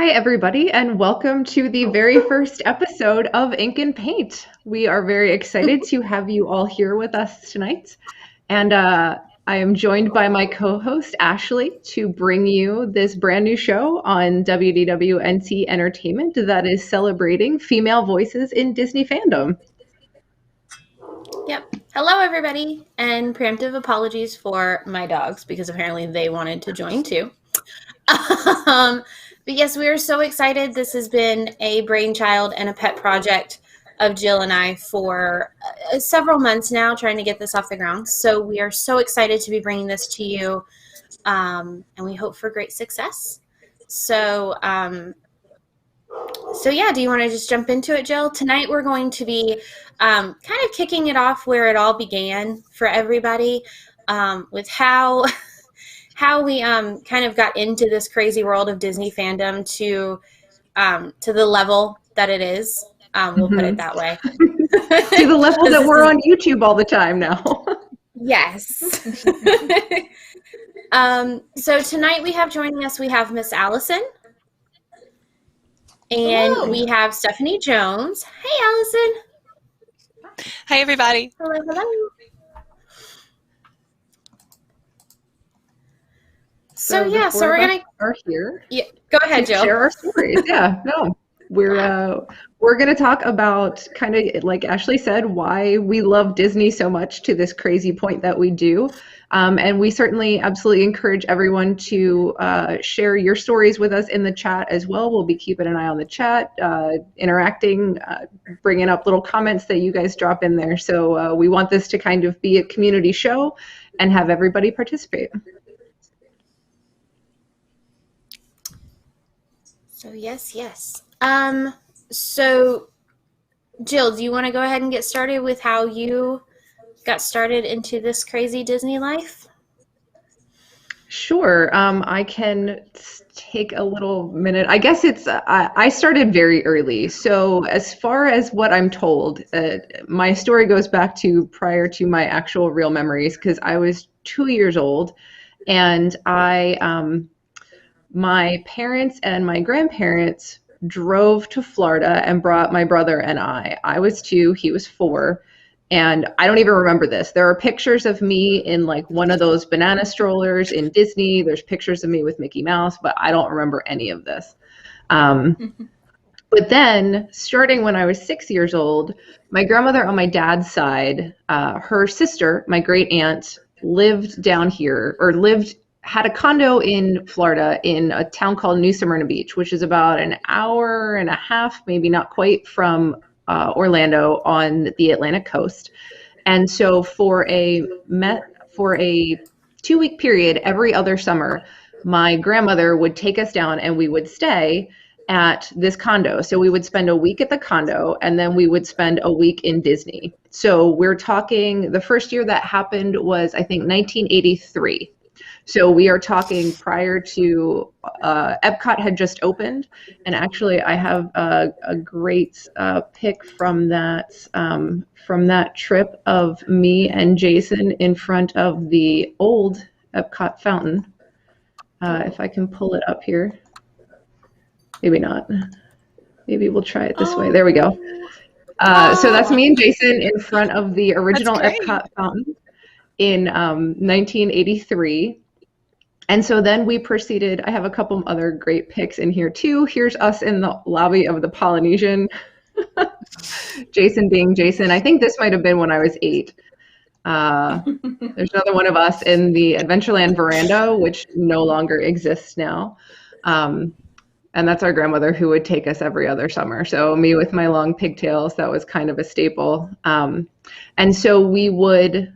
Hi, everybody, and welcome to the very first episode of Ink and Paint. We are very excited to have you all here with us tonight. And I am joined by my co-host, Ashley, to bring you this brand new show on WDWNT Entertainment that is celebrating female voices in Disney fandom. Yep. Hello, everybody, and preemptive apologies for my dogs because apparently they wanted to join too. But yes, we are so excited. This has been a brainchild and a pet project of Jill and I for several months now, trying to get this off the ground. So we are so excited to be bringing this to you, and we hope for great success. So yeah, do you want to just jump into it, Jill? Tonight we're going to be kind of kicking it off where it all began for everybody, with how we kind of got into this crazy world of Disney fandom to the level that it is. We'll put it that way. To the level that we're on YouTube all the time now. Yes. So tonight we have joining us, we have Miss Allison. And hello. We have Stephanie Jones. Hey, Allison. Hi, everybody. Hello, hello. So we're gonna are here. Yeah, go ahead, Jill. Share our stories. Yeah, no, we're gonna talk about, kind of like Ashley said, why we love Disney so much to this crazy point that we do. And we certainly absolutely encourage everyone to share your stories with us in the chat as well. We'll be keeping an eye on the chat, interacting, bringing up little comments that you guys drop in there. So we want this to kind of be a community show and have everybody participate. So yes. So Jill, do you want to go ahead and get started with how you got started into this crazy Disney life? Sure. I can take a little minute. I guess I started very early. So as far as what I'm told, my story goes back to prior to my actual real memories, because I was 2 years old, and my parents and my grandparents drove to Florida and brought my brother and I. I was 2, he was 4. And I don't even remember this. There are pictures of me in like one of those banana strollers in Disney. There's pictures of me with Mickey Mouse, but I don't remember any of this. But then, starting when I was 6 years old, my grandmother on my dad's side, her sister, my great aunt, lived down here, or had a condo in Florida in a town called New Smyrna Beach, which is about an hour and a half, maybe not quite, from Orlando on the Atlantic coast. And so for a 2-week period every other summer, my grandmother would take us down and we would stay at this condo. So we would spend a week at the condo, and then we would spend a week in Disney. So we're talking, the first year that happened was, I think, 1983. So we are talking prior to Epcot had just opened, and actually I have a great pic from that trip of me and Jason in front of the old Epcot fountain. If I can pull it up here, maybe not. Maybe we'll try it this way. There we go. So that's me and Jason in front of the original Epcot fountain in 1983. And so then we proceeded. I have a couple other great pics in here too. Here's us in the lobby of the Polynesian. Jason being Jason. I think this might have been when I was 8. There's another one of us in the Adventureland veranda, which no longer exists now. And that's our grandmother, who would take us every other summer. So me with my long pigtails, that was kind of a staple. And so we would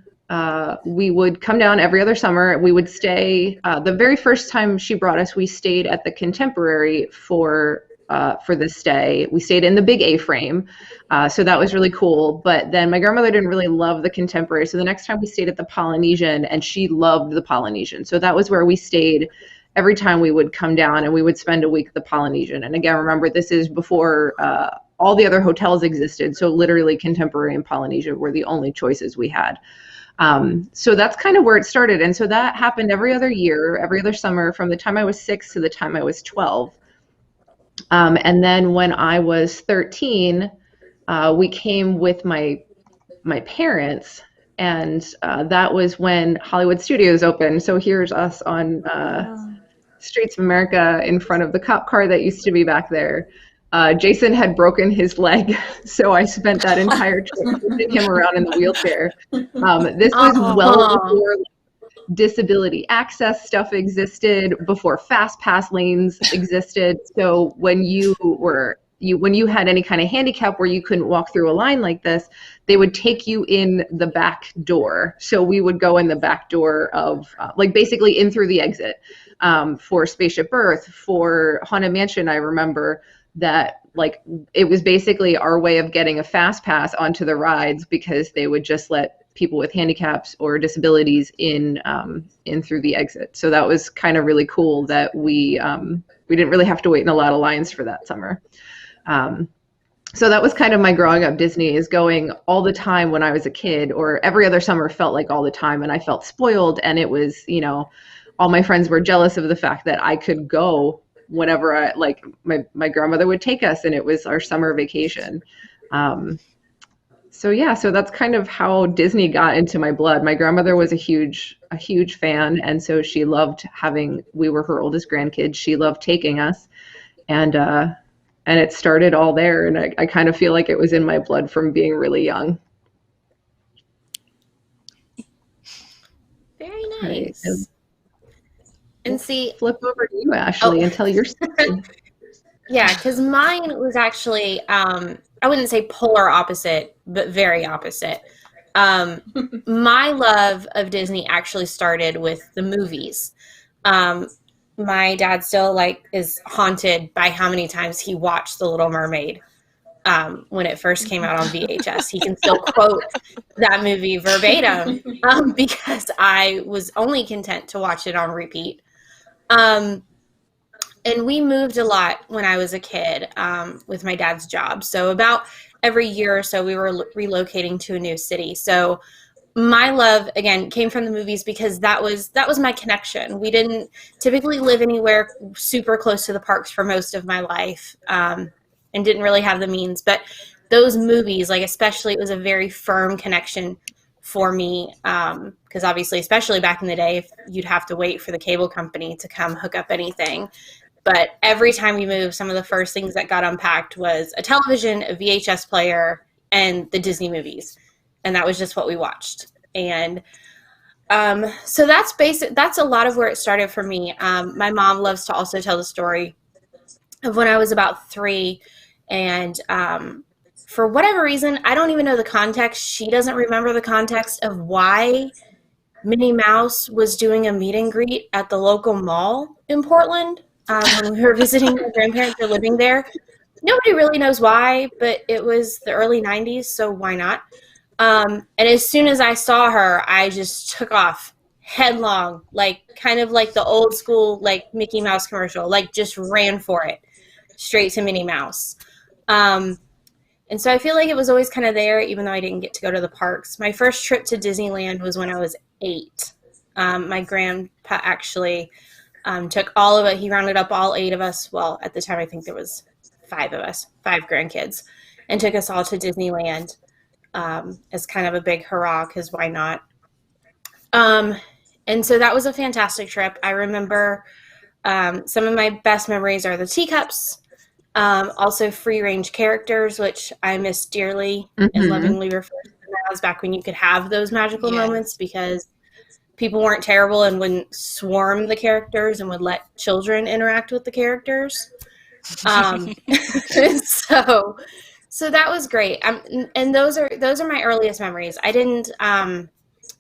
come down every other summer. We would stay, the very first time she brought us, we stayed at the Contemporary for this stay. We stayed in the big A-frame. So that was really cool. But then my grandmother didn't really love the Contemporary. So the next time we stayed at the Polynesian, and she loved the Polynesian. So that was where we stayed every time we would come down, and we would spend a week at the Polynesian. And again, remember, this is before all the other hotels existed. So literally Contemporary and Polynesian were the only choices we had. So that's kind of where it started. And so that happened every other year, every other summer, from the time I was 6 to the time I was 12. And then when I was 13, we came with my parents, and that was when Hollywood Studios opened. So here's us on streets of America in front of the cop car that used to be back there. Jason had broken his leg, so I spent that entire trip pushing him around in the wheelchair. This was well before disability access stuff existed, before fast pass lanes existed. So when you had any kind of handicap where you couldn't walk through a line like this, they would take you in the back door. So we would go in the back door of like basically in through the exit. For Spaceship Earth, for Haunted Mansion, I remember that like it was basically our way of getting a fast pass onto the rides, because they would just let people with handicaps or disabilities in through the exit. So that was kind of really cool that we didn't really have to wait in a lot of lines for that summer. So that was kind of my growing up Disney, is going all the time when I was a kid, or every other summer felt like all the time, and I felt spoiled. And it was, all my friends were jealous of the fact that I could go whenever my grandmother would take us, and it was our summer vacation. So that's kind of how Disney got into my blood. My grandmother was a huge fan, and so she loved we were her oldest grandkids. She loved taking us, and it started all there. And I kind of feel like it was in my blood from being really young. Very nice. Right. And see, flip over to you, Ashley, and tell your story. Yeah, because mine was actually, I wouldn't say polar opposite, but very opposite. My love of Disney actually started with the movies. My dad still is haunted by how many times he watched The Little Mermaid when it first came out on VHS. He can still quote that movie verbatim because I was only content to watch it on repeat. And we moved a lot when I was a kid with my dad's job. So about every year or so, we were relocating to a new city. So my love, again, came from the movies, because that was my connection. We didn't typically live anywhere super close to the parks for most of my life, and didn't really have the means. But those movies, especially, it was a very firm connection for me, because obviously, especially back in the day, you'd have to wait for the cable company to come hook up anything. But every time we moved, some of the first things that got unpacked was a television, a VHS player, and the Disney movies. And that was just what we watched. And so that's basic. That's a lot of where it started for me. My mom loves to also tell the story of when I was about 3. And for whatever reason, I don't even know the context. She doesn't remember the context of why Minnie Mouse was doing a meet and greet at the local mall in Portland. When we were visiting my grandparents or living there. Nobody really knows why, but it was the early 90s, so why not? And as soon as I saw her, I just took off headlong, kind of like the old school, Mickey Mouse commercial, just ran for it, straight to Minnie Mouse. And so I feel like it was always kind of there, even though I didn't get to go to the parks. My first trip to Disneyland was when I was 8. My grandpa actually took all of it. He rounded up all 8 of us. Well, at the time, I think there was 5 of us, 5 grandkids, and took us all to Disneyland as kind of a big hurrah, because why not? And so that was a fantastic trip. I remember some of my best memories are the teacups, also free-range characters, which I miss dearly and lovingly refer to them as, back when you could have those magical moments, because people weren't terrible and wouldn't swarm the characters and would let children interact with the characters. So that was great. And those are my earliest memories. I didn't,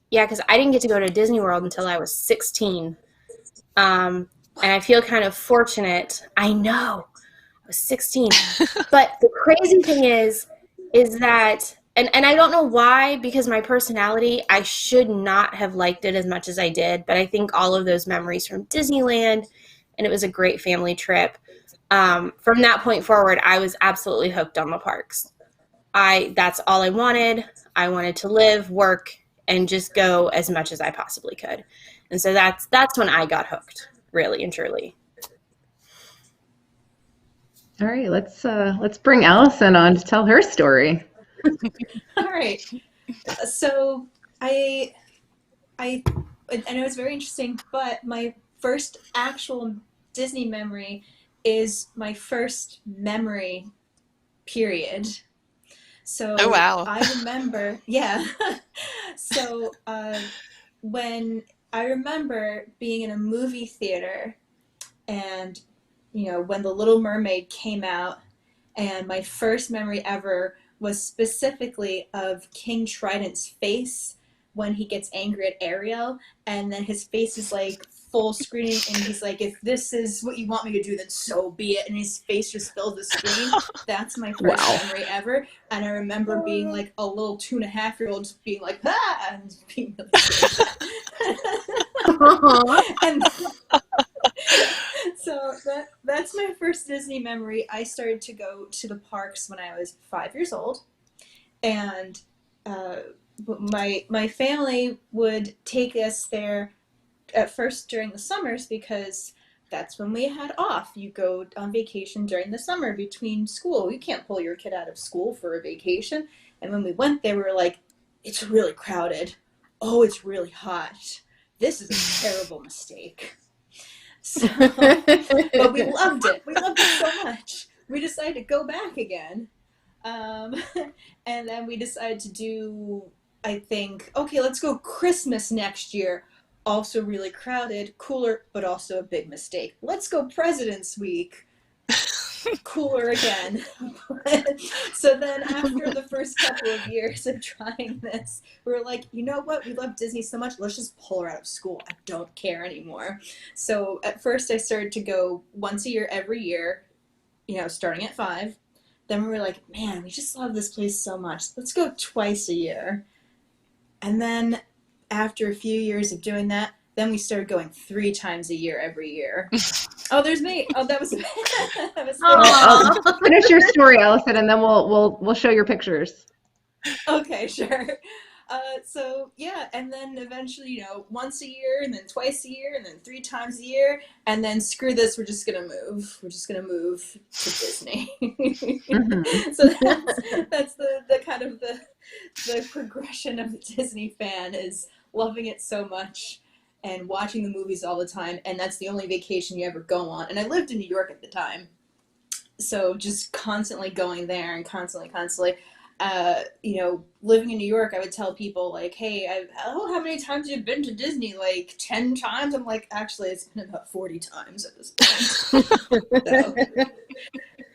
because I didn't get to go to Disney World until I was 16. And I feel kind of fortunate. I know, I was 16. But the crazy thing is that, and I don't know why, because my personality, I should not have liked it as much as I did. But I think all of those memories from Disneyland, and it was a great family trip. From that point forward, I was absolutely hooked on the parks. That's all I wanted. I wanted to live, work, and just go as much as I possibly could. And so that's when I got hooked, really and truly. All right, let's bring Allison on to tell her story. All right. So I know it's very interesting, but my first actual Disney memory is my first memory, period. So Oh, wow. I remember, yeah. So when I remember being in a movie theater and, when The Little Mermaid came out, and my first memory ever was specifically of King Trident's face when he gets angry at Ariel, and then his face is like full screen, and he's like, if this is what you want me to do, then so be it, and his face just fills the screen. That's my first memory ever, and I remember being like a little 2.5-year-old just being like, ah, and just being really scared. And so that's my first Disney memory. I started to go to the parks when I was 5 years old, and my family would take us there at first during the summers because that's when we had off. You go on vacation during the summer between school. You can't pull your kid out of school for a vacation. And when we went there, we were like, it's really crowded. Oh, it's really hot. This is a terrible mistake. So, but we loved it. We loved it so much. We decided to go back again. And then we decided to do, I think, okay, let's go Christmas next year. Also really crowded, cooler, but also a big mistake. Let's go President's Week. Cooler again. So then after the first couple of years of trying this, we were like, you know what? We love Disney so much. Let's just pull her out of school. I don't care anymore. So at first I started to go once a year, every year, starting at 5. Then we were like, man, we just love this place so much. Let's go twice a year. And then after a few years of doing that, then we started going 3 times a year every year. Oh, there's me. Oh, that was Finish your story, Allison, and then we'll show your pictures. Okay, sure. So yeah, and then eventually, once a year, and then twice a year, and then 3 times a year, and then screw this, we're just gonna move. We're just gonna move to Disney. Mm-hmm. So that's the kind of the progression of the Disney fan, is loving it so much and watching the movies all the time, and that's the only vacation you ever go on. And I lived in New York at the time, so just constantly going there and constantly. Living in New York, I would tell people like, hey, how many times have you been to Disney? Like 10 times? I'm like, actually, it's been about 40 times at this point.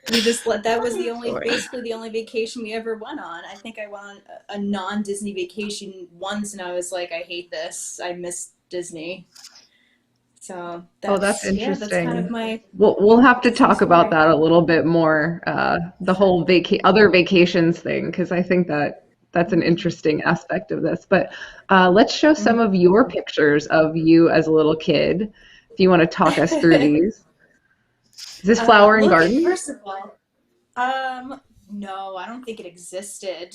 So, that was basically the only vacation we ever went on. I think I went on a non-Disney vacation once, and I was like, I hate this. I miss Disney. So that's interesting. Yeah, that's kind of my. We'll have to talk about that a little bit more. The whole other vacations thing, because I think that's an interesting aspect of this. But let's show some of your pictures of you as a little kid. If you want to talk us through these. Is this Flower and Garden? First of all, no, I don't think it existed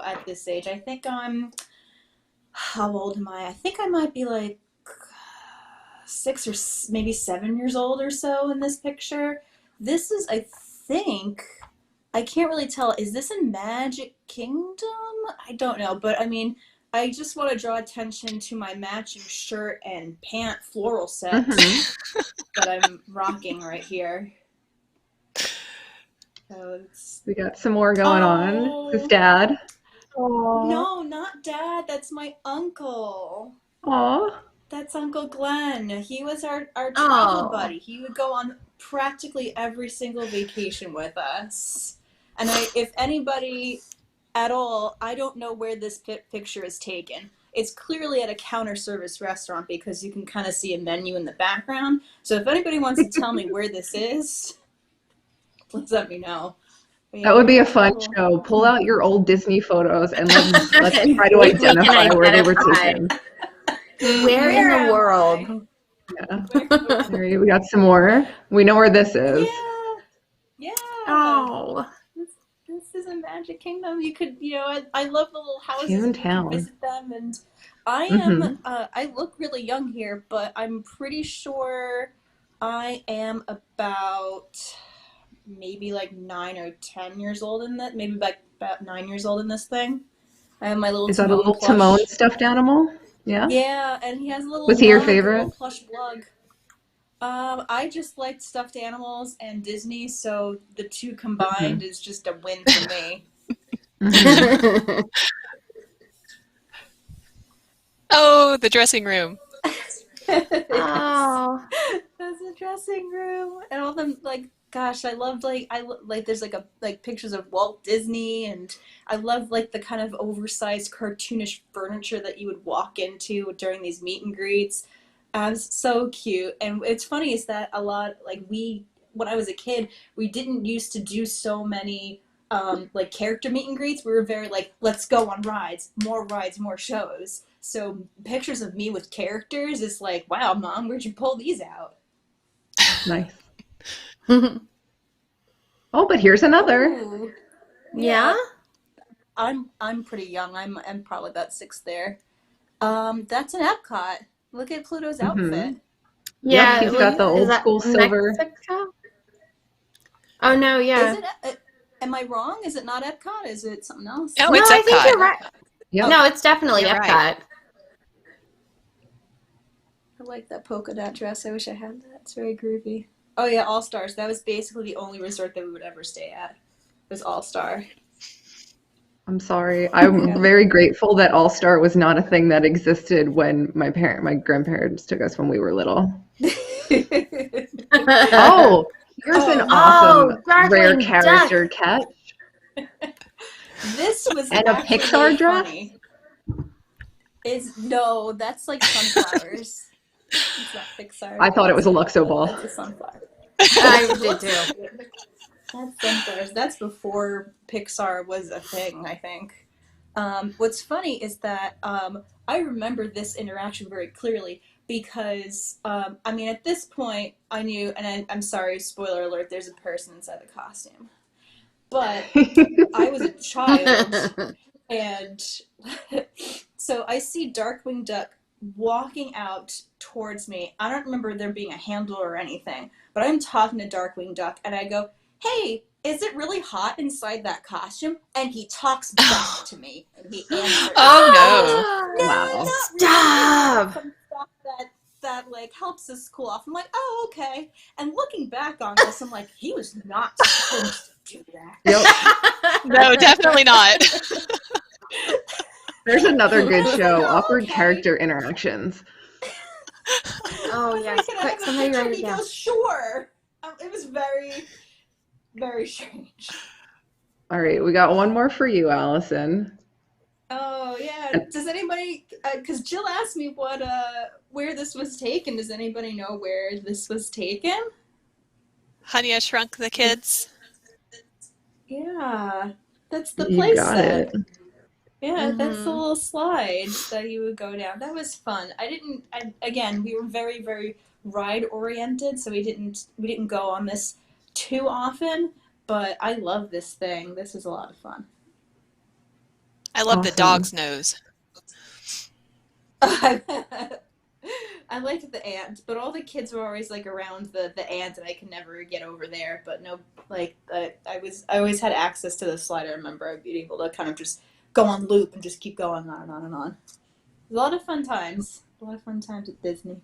at this age. I think how old am I? I think I might be like 6 or maybe 7 years old or so in this picture. This is, I think, I can't really tell. Is this in Magic Kingdom? I don't know, but I mean, I just want to draw attention to my matching shirt and pant floral set that I'm rocking right here. So we got some more going on. Is this Dad? No, not Dad. That's my uncle. Aw. That's Uncle Glenn. He was our travel buddy. He would go on practically every single vacation with us. And if anybody at all, I don't know where this picture is taken. It's clearly at a counter service restaurant because you can kind of see a menu in the background. So if anybody wants to tell me where this is, please let me know. That would be a fun show. Pull out your old Disney photos and let's try to identify where they were taken. Where in the world? Yeah. We got some more. We know where this is. Yeah. Oh. This is a Magic Kingdom. You could, I love the little houses. Toontown. You can visit them, and I am. I look really young here, but I'm pretty sure I am about maybe like 9 or 10 years old in that. Maybe like about 9 years old in this thing. I have my little Is that a Timon little plush. Timon stuffed animal? Yeah. Yeah, and he has a little Was he your blug, a little favorite? plush blug. I just liked stuffed animals and Disney, so the two combined is just a win for me. Oh, the dressing room. Oh, That's the dressing room, and all them like. Gosh, I loved like there's like pictures of Walt Disney, and I love like the kind of oversized cartoonish furniture that you would walk into during these meet and greets. So cute, and it's funny is that a lot like when I was a kid, we didn't used to do so many like character meet and greets. We were very like, let's go on rides, more shows. So pictures of me with characters is like, wow, Mom, where'd you pull these out? Nice. Oh, but here's another. Ooh. yeah. I'm pretty young. I'm probably about 6 there. That's an Epcot. Look at Pluto's outfit. Yeah, Yep, he's got the old school silver. Mexico? Oh no, yeah. Is it? Am I wrong? Is it not Epcot? Is it something else? Oh, No, it's I think Epcot. you're right. Yep. No, it's definitely You're Epcot. right. I like that polka dot dress. I wish I had that. It's very groovy. Oh yeah, All Stars. That was basically the only resort that we would ever stay at. Was All Star. I'm sorry. I'm very grateful that All Star was not a thing that existed when my grandparents took us when we were little. Oh, here's an awesome rare Darkwing character catch. This was And a actually Pixar really dress? funny. No, that's like sunflowers. It's not Pixar. I thought it was a Luxo ball. That's a sunflower. I did too. That's sunflowers. That's before Pixar was a thing, I think. What's funny is that I remember this interaction very clearly because, I mean, at this point, I knew, and I'm sorry, spoiler alert, there's a person inside the costume. But I was a child, and so I see Darkwing Duck walking out towards me. I don't remember there being a handle or anything, but I'm talking to Darkwing Duck, and I go, "Hey, is it really hot inside that costume?" And he talks back to me, and he answers. Oh no! Wow. Stop! Some stuff that like helps us cool off. I'm like, oh, okay. And looking back on this, I'm like, he was not supposed to do that. Yep. No, definitely not. There's another good Oh, show, okay. Awkward Character Interactions. Oh yes, Can I quick, have a somebody picture? write it He down. goes, sure. It was very, very strange. All right, we got one more for you, Allison. Oh yeah. Does anybody? Because Jill asked me where this was taken. Does anybody know where this was taken? Honey, I Shrunk the Kids. Yeah, that's the You place got set. it. Yeah, that's the Mhm. little slide that you would go down. That was fun. Again, we were very, very ride oriented, so we didn't go on this too often, but I love this thing. This is a lot of fun. I love the Awesome. dog's nose. I liked the ant, but all the kids were always like around the ant, and I could never get over there. But no, like I always had access to the slide. I remember being able to kind of just go on loop and just keep going on and on and on. A lot of fun times. A lot of fun times at Disney.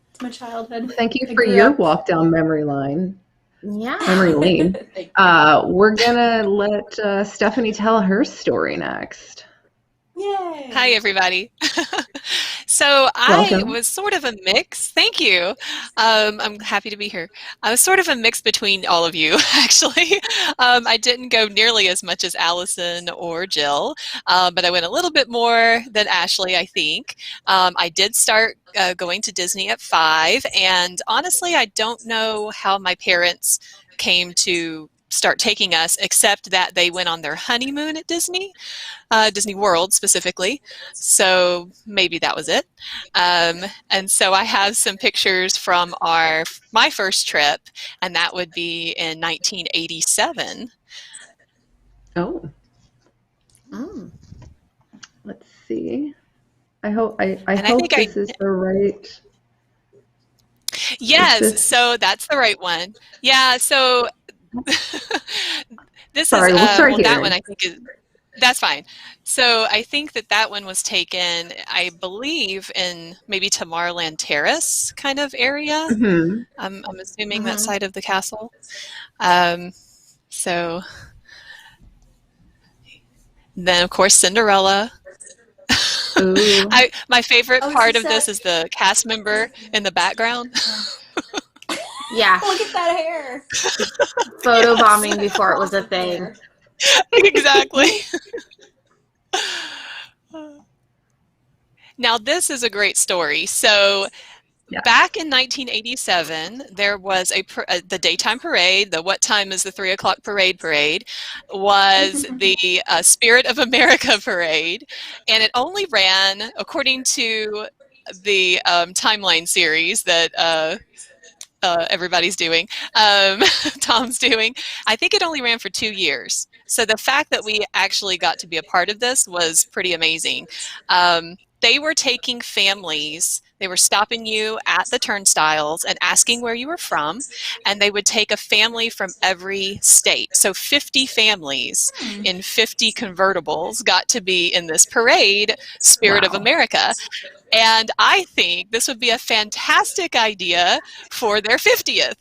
It's my childhood. Thank you I for grew your up- walk down memory lane. Yeah. Memory lane. Thank you. We're gonna let Stephanie tell her story next. Yay! Hi, everybody. So I Welcome. was sort of a mix. Thank you. I'm happy to be here. I was sort of a mix between all of you, actually. I didn't go nearly as much as Allison or Jill, but I went a little bit more than Ashley, I think. I did start going to Disney at 5, and honestly, I don't know how my parents came to start taking us, except that they went on their honeymoon at Disney World specifically. So maybe that was it. And so I have some pictures from my first trip, and that would be in 1987. Oh, Mm. let's see. I hope And I hope think I this is the right. Yes, this- so that's the right one. Yeah, so This is Sorry, we'll start well, that here. one I think is that's fine. So I think that one was taken, I believe, in maybe Tomorrowland Terrace kind of area. Mhm. I'm assuming that side of the castle. So then, of course, Cinderella. Ooh. My favorite Oh, part is of this that- is the cast member in the background. Yeah. Look at that hair. Photo Yes. bombing before it was a Awesome thing. hair. Exactly. Now, this is a great story. So Yeah. back in 1987, there was the daytime parade. The What Time is the 3 o'clock parade was the Spirit of America parade. And it only ran, according to the timeline series that everybody's doing, Tom's doing, I think it only ran for 2 years. So the fact that we actually got to be a part of this was pretty amazing. They were taking families, they were stopping you at the turnstiles and asking where you were from, and they would take a family from every state. So 50 families in 50 convertibles got to be in this parade, Spirit of Wow. America. And I think this would be a fantastic idea for their 50th,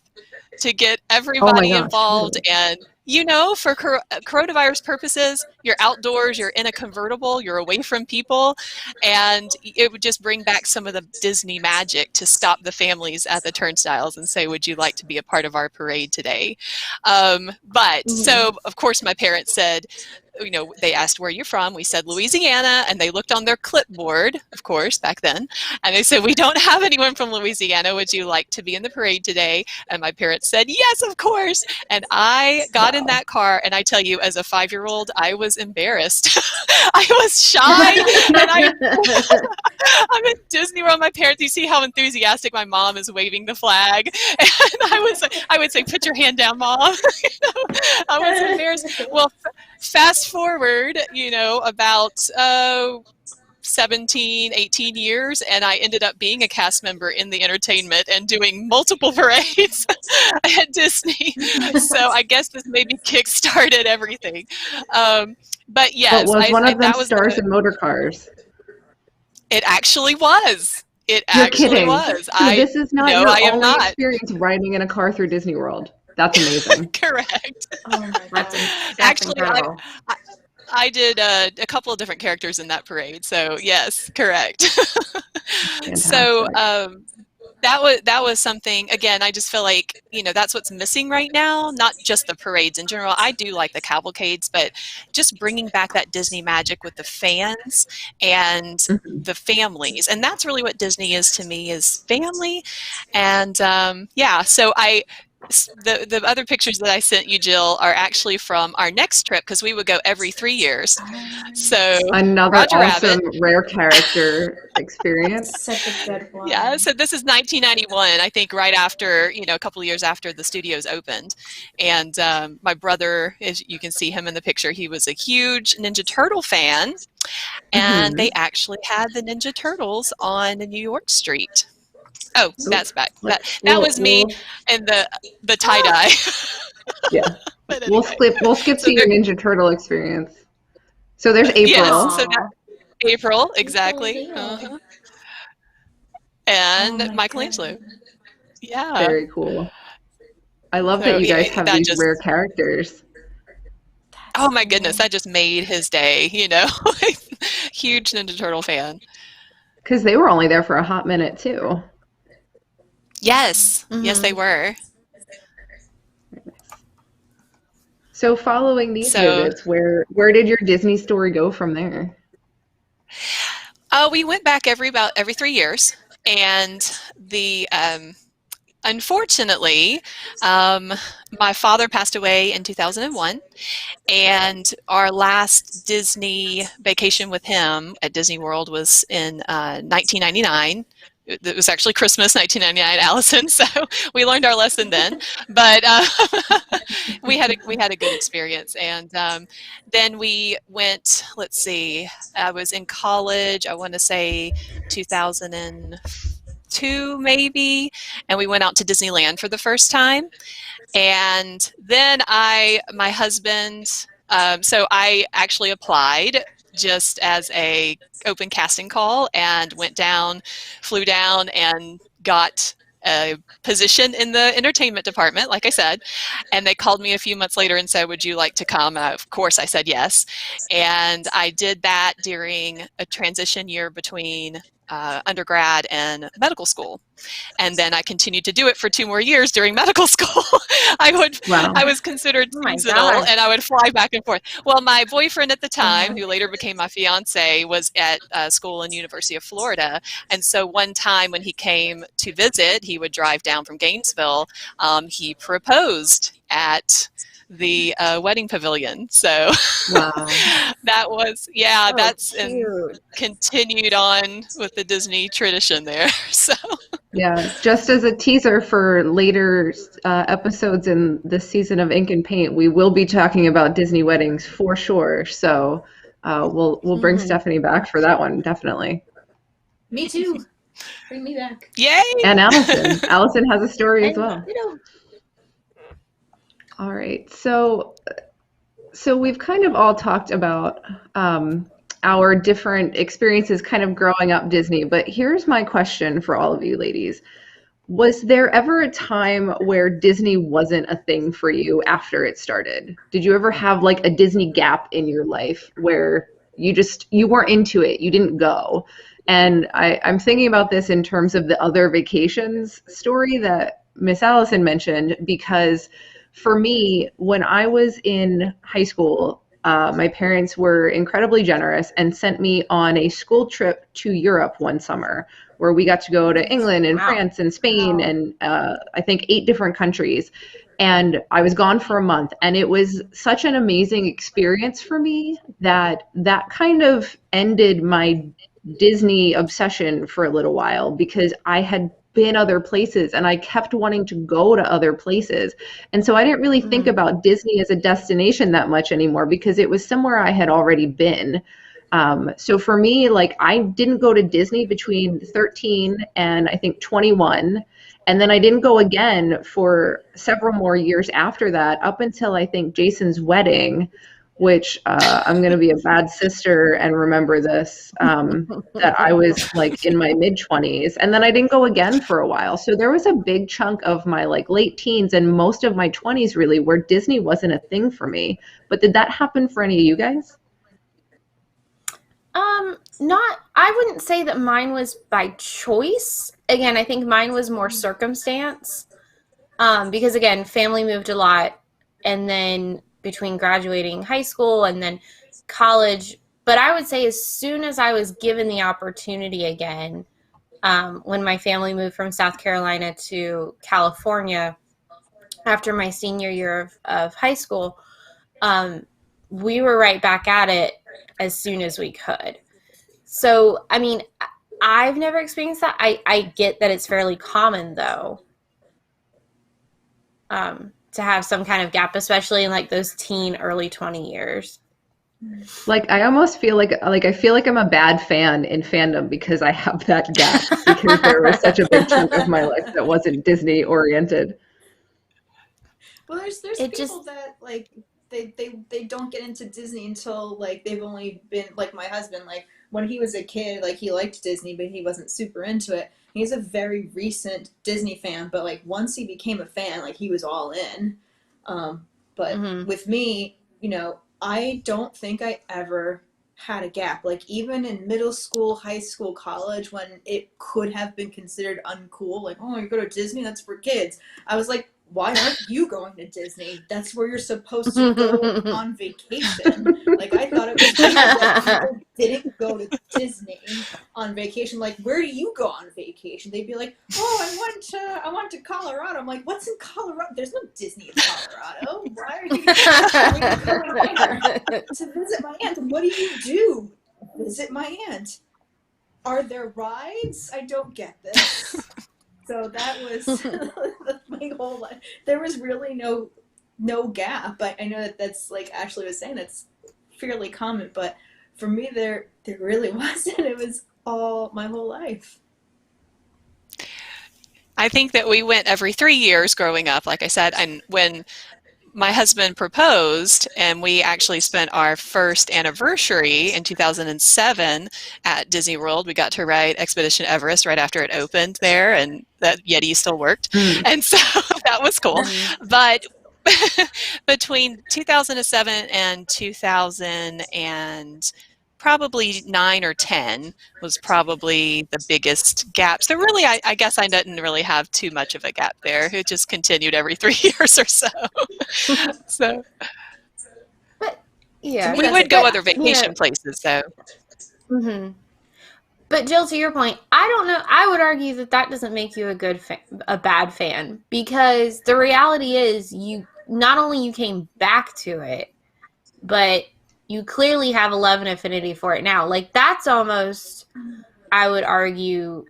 to get everybody gosh, involved. totally. And, you know, for coronavirus purposes, you're outdoors, you're in a convertible, you're away from people, and it would just bring back some of the Disney magic to stop the families at the turnstiles and say, would you like to be a part of our parade today? So, of course, my parents said, you know, they asked where you're from. We said Louisiana, and they looked on their clipboard, of course, back then, and they said, we don't have anyone from Louisiana. Would you like to be in the parade today? And my parents said, yes, of course. And I got in that car, and I tell you, as a 5-year-old, I was embarrassed. I was shy, and I'm in Disney World. My parents, you see how enthusiastic my mom is waving the flag, and I would say, put your hand down, Mom. You know, I was embarrassed. Well, fast forward, you know, about 17, 18 years, and I ended up being a cast member in the entertainment and doing multiple parades at Disney. So I guess this maybe kick-started everything. But yes, But was one of them that was stars in motor cars? it actually was. It You're actually kidding. was. So this is not No, your I am only not. experience riding in a car through Disney World. That's amazing. Correct. Oh my god. That's Actually, incredible. I did a couple of different characters in that parade. So yes, correct. So Fantastic. that was something, again, I just feel like, you know, that's what's missing right now, not just the parades in general. I do like the cavalcades, but just bringing back that Disney magic with the fans and Mhm. the families. And that's really what Disney is to me, is family. And yeah, so the other pictures that I sent you, Jill, are actually from our next trip, because we would go every 3 years. So Another Roger awesome Rabbit. rare character experience. Such a good one. Yeah, so this is 1991, I think, right after, you know, a couple of years after the studios opened. And my brother, as you can see him in the picture, he was a huge Ninja Turtle fan. And they actually had the Ninja Turtles on New York Street. Oh, that's back. That was me and the tie-dye. Yeah. But We'll anyway. skip So to your Ninja Turtle experience. So there's April. Yes, so April, exactly. And Oh my Michelangelo. God. Yeah. Very cool. I love So, that you guys yeah, have that these just- rare characters. Oh my goodness, that just made his day, you know. Huge Ninja Turtle fan. Because they were only there for a hot minute too. Yes, yes, they were. So following these visits, where did your Disney story go from there? We went back about every 3 years, and the unfortunately, my father passed away in 2001, and our last Disney vacation with him at Disney World was in 1999. It was actually Christmas 1999, Allison, so we learned our lesson then. But we had a good experience, and then we went. Let's see, I was in college. I want to say 2004 2 maybe, and we went out to Disneyland for the first time. And then my husband, so I actually applied just as a open casting call and flew down and got a position in the entertainment department, like I said, and they called me a few months later and said, would you like to come? Of course I said yes. And I did that during a transition year between undergrad and medical school. And then I continued to do it for 2 more years during medical school. Wow. I was considered Oh my seasonal, gosh. and I would fly back and forth. Well, my boyfriend at the time, who later became my fiance, was at school in University of Florida. And so one time when he came to visit, he would drive down from Gainesville. He proposed at the wedding pavilion. So Wow. that was, So that's cute. continued on with the Disney tradition there. So Yeah, just as a teaser for later episodes in this season of Ink and Paint, we will be talking about Disney weddings for sure. So we'll bring Stephanie back for that one, definitely. Me too. Bring me back. yay! And Allison. Allison has a story as And, well. you know, All right. So we've kind of all talked about our different experiences kind of growing up Disney, but here's my question for all of you ladies. Was there ever a time where Disney wasn't a thing for you after it started? Did you ever have like a Disney gap in your life where you weren't into it, you didn't go? And I'm thinking about this in terms of the other vacations story that Miss Allison mentioned, because for me, when I was in high school, my parents were incredibly generous and sent me on a school trip to Europe one summer, where we got to go to England and France and Spain and I think 8 different countries. And I was gone for a month, and it was such an amazing experience for me that kind of ended my Disney obsession for a little while, because I had been other places and I kept wanting to go to other places. And so I didn't really think about Disney as a destination that much anymore, because it was somewhere I had already been. So for me, like, I didn't go to Disney between 13 and I think 21. And then I didn't go again for several more years after that, up until I think Jason's wedding, which I'm going to be a bad sister and remember this, that I was like in my mid-20s. And then I didn't go again for a while. So there was a big chunk of my like late teens and most of my 20s really where Disney wasn't a thing for me. But did that happen for any of you guys? I wouldn't say that mine was by choice. Again, I think mine was more circumstance. Because again, family moved a lot, and then between graduating high school and then college. But I would say as soon as I was given the opportunity again, when my family moved from South Carolina to California after my senior year of high school, we were right back at it as soon as we could. So, I mean, I've never experienced that. I get that it's fairly common, though, to have some kind of gap, especially in like those teen, early 20 years. Like, I almost feel like I feel like I'm a bad fan in fandom because I have that gap, because there was such a big chunk of my life that wasn't Disney oriented. Well, there's people that like they don't get into Disney until like they've only been, like my husband, like when he was a kid, like he liked Disney, but he wasn't super into it. He's a very recent Disney fan, but like once he became a fan, like he was all in. But with me, you know, I don't think I ever had a gap. Like even in middle school, high school, college, when it could have been considered uncool, like, oh, you go to Disney, that's for kids. I was like, why aren't you going to Disney? That's where you're supposed to go on vacation. Like, I thought it was weird that people didn't go to Disney on vacation. Like, where do you go on vacation? They'd be like, oh, I went to Colorado. I'm like, what's in Colorado? There's no Disney in Colorado. Why are you going there to visit my aunt? And what do? Visit my aunt. Are there rides? I don't get this. So that was my whole life. There was really no gap. But I know that's like Ashley was saying, that's fairly common. But for me, there really wasn't. It was all my whole life. I think that we went every 3 years growing up, like I said, and when my husband proposed and we actually spent our first anniversary in 2007 at Disney World. We got to ride Expedition Everest right after it opened there, and that Yeti still worked. And so that was cool. But between 2007 and 2000 and probably 9 or 10 was probably the biggest gap. So really, I guess I didn't really have too much of a gap there. It just continued every 3 years or so. So, but yeah, we would go other vacation places though. But Jill, to your point, I don't know. I would argue that doesn't make you a bad fan, because the reality is you not only you came back to it, but you clearly have a love and affinity for it now. Like, that's almost, I would argue,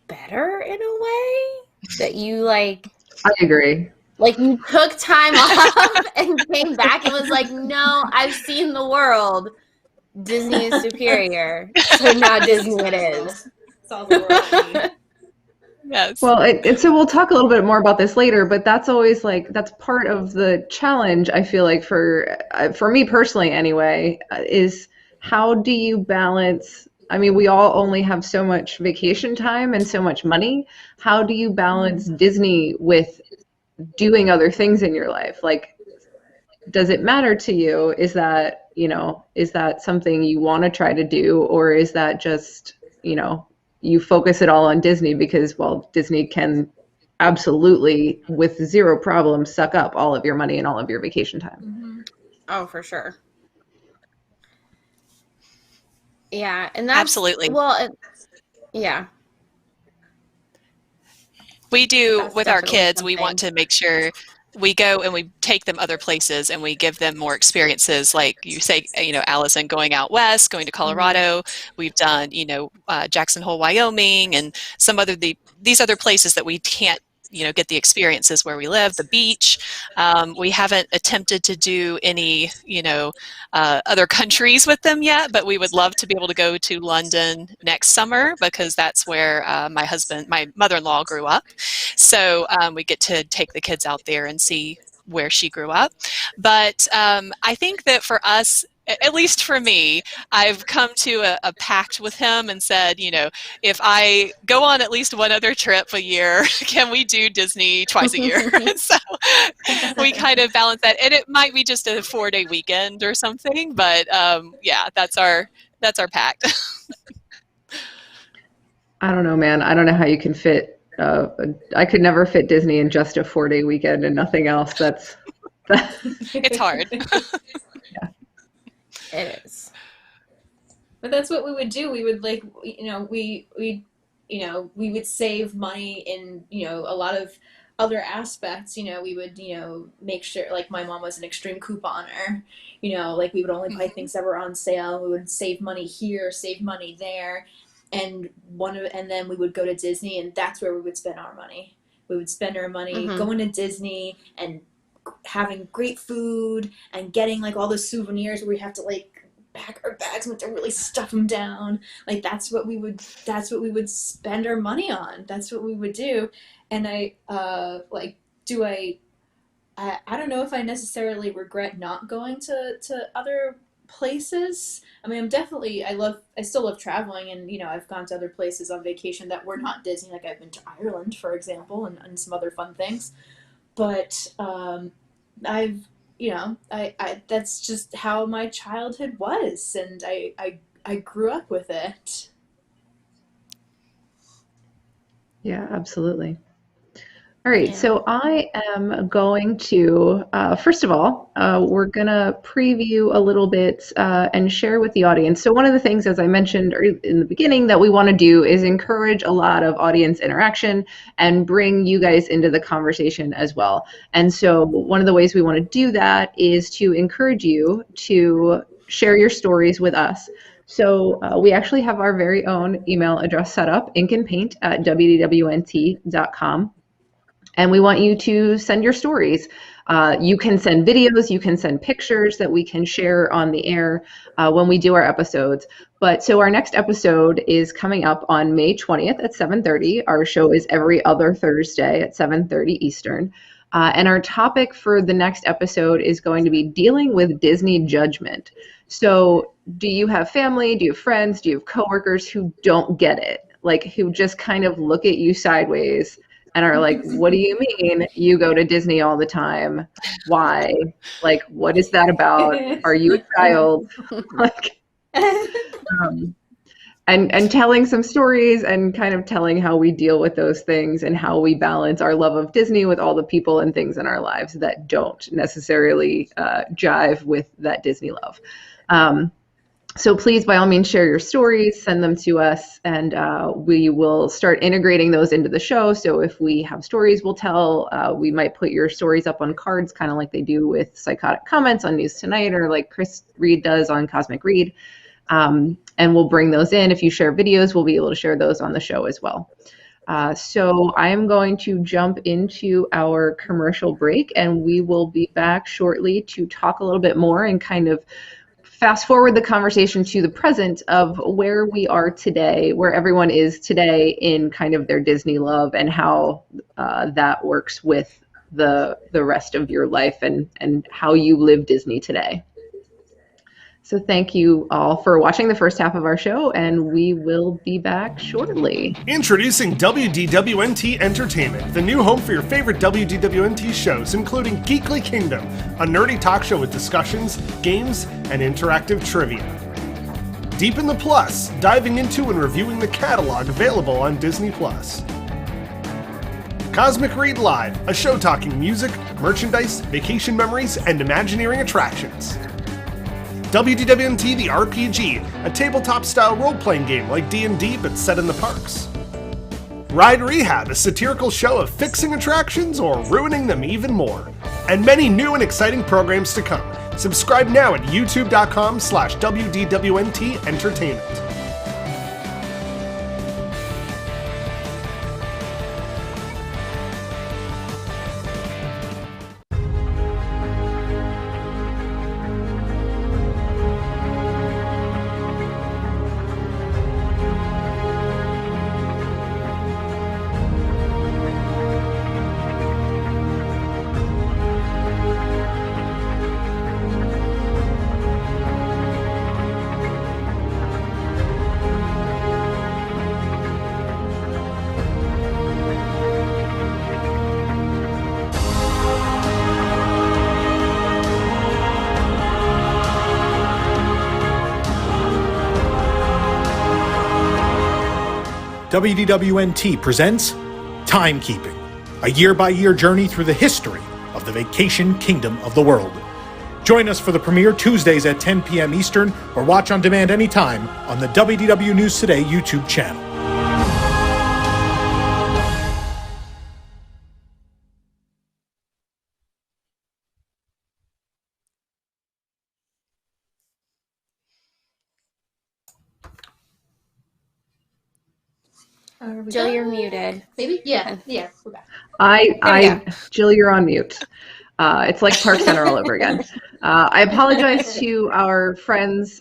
better in a way that you like. I agree. Like, you took time off and came back and was like, no, I've seen the world. Disney is superior. So now Disney it is. It's all the world. Yes. Well, so we'll talk a little bit more about this later, but that's always like, that's part of the challenge, I feel like, for me personally anyway, is how do you balance, I mean, we all only have so much vacation time and so much money. How do you balance Disney with doing other things in your life? Like, does it matter to you? Is that, is that something you want to try to do? Or is that just, you focus it all on Disney because, well, Disney can absolutely, with zero problem, suck up all of your money and all of your vacation time. Oh, for sure. Yeah, and that's absolutely. Well, yeah. We do That's with our kids. something. We want to make sure we go and we take them other places and we give them more experiences. Like you say, Allison, going out west, going to Colorado. We've done, Jackson Hole, Wyoming, and some other these other places that we can't, get the experiences where we live, the beach. We haven't attempted to do any, other countries with them yet, but we would love to be able to go to London next summer because that's where my mother-in-law grew up. So we get to take the kids out there and see where she grew up. But I think that for us, at least for me, I've come to a pact with him and said, if I go on at least one other trip a year, can we do Disney twice a year? So we kind of balance that. And it might be just a 4-day weekend or something, but yeah, that's our pact. I don't know, man. I don't know how you can fit. I could never fit Disney in just a 4-day weekend and nothing else. It's hard. Yeah. It is. But that's what we would do. We would we would save money in, a lot of other aspects. We would, make sure, like, my mom was an extreme couponer, like we would only buy things that were on sale. We would save money here, save money there. And then we would go to Disney, and that's where we would spend our money. We would spend our money going to Disney and having great food and getting like all the souvenirs where we have to like pack our bags and we have to really stuff them down. Like that's what we would spend our money on. That's what we would do. And I don't know if I necessarily regret not going to other places. I mean, I still love traveling, and I've gone to other places on vacation that were not Disney. Like I've been to Ireland, for example, and some other fun things. But I that's just how my childhood was, and I grew up with it. Yeah, absolutely. All right, so I am going to, first of all, we're going to preview a little bit and share with the audience. So one of the things, as I mentioned in the beginning, that we want to do is encourage a lot of audience interaction and bring you guys into the conversation as well. And so one of the ways we want to do that is to encourage you to share your stories with us. So we actually have our very own email address set up, inkandpaint@WDWNT.com. And we want you to send your stories. You can send videos, you can send pictures that we can share on the air when we do our episodes. But so our next episode is coming up on May 20th at 7:30. Our show is every other Thursday at 7:30 Eastern. And our topic for the next episode is going to be dealing with Disney judgment. So do you have family? Do you have friends? Do you have coworkers who don't get it? Like who just kind of look at you sideways and are like, what do you mean you go to Disney all the time? Why? Like, what is that about? Are you a child? Like, and telling some stories and kind of telling how we deal with those things and how we balance our love of Disney with all the people and things in our lives that don't necessarily jive with that Disney love. So please, by all means, share your stories, send them to us, and we will start integrating those into the show. So if we have stories we'll tell, we might put your stories up on cards, kind of like they do with Psychotic Comments on News Tonight, or like Chris Reed does on Cosmic Read. And we'll bring those in. If you share videos, we'll be able to share those on the show as well. So I'm going to jump into our commercial break, and we will be back shortly to talk a little bit more and kind of fast forward the conversation to the present of where we are today, where everyone is today in kind of their Disney love and how that works with the rest of your life and how you live Disney today. So thank you all for watching the first half of our show, and we will be back shortly. Introducing WDWNT Entertainment, the new home for your favorite WDWNT shows, including Geekly Kingdom, a nerdy talk show with discussions, games, and interactive trivia. Deep in the Plus, diving into and reviewing the catalog available on Disney+. Cosmic Read Live, a show talking music, merchandise, vacation memories, and Imagineering attractions. WDWNT The RPG, a tabletop-style role-playing game like D&D but set in the parks. Ride Rehab, a satirical show of fixing attractions or ruining them even more. And many new and exciting programs to come. Subscribe now at youtube.com/WDWNT Entertainment. WDWNT presents Timekeeping, a year-by-year journey through the history of the vacation kingdom of the world. Join us for the premiere Tuesdays at 10 p.m. Eastern, or watch on demand anytime on the WDW News Today YouTube channel. Jill, you're muted. Maybe? Yeah, we're back. Jill, you're on mute. It's like Park Center all over again. I apologize to our friends,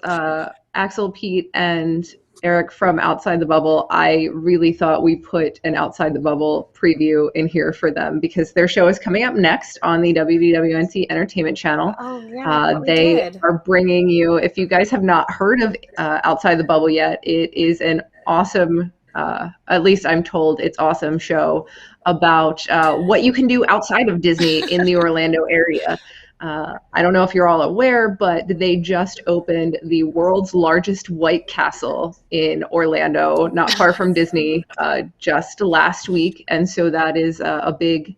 Axel, Pete, and Eric from Outside the Bubble. I really thought we put an Outside the Bubble preview in here for them because their show is coming up next on the WDWNT Entertainment Channel. Oh, yeah, they are bringing you, if you guys have not heard of Outside the Bubble yet, it is an awesome, at least I'm told it's awesome show about what you can do outside of Disney in the Orlando area. I don't know if you're all aware, but they just opened the world's largest White Castle in Orlando, not far from Disney, just last week. And so that is a big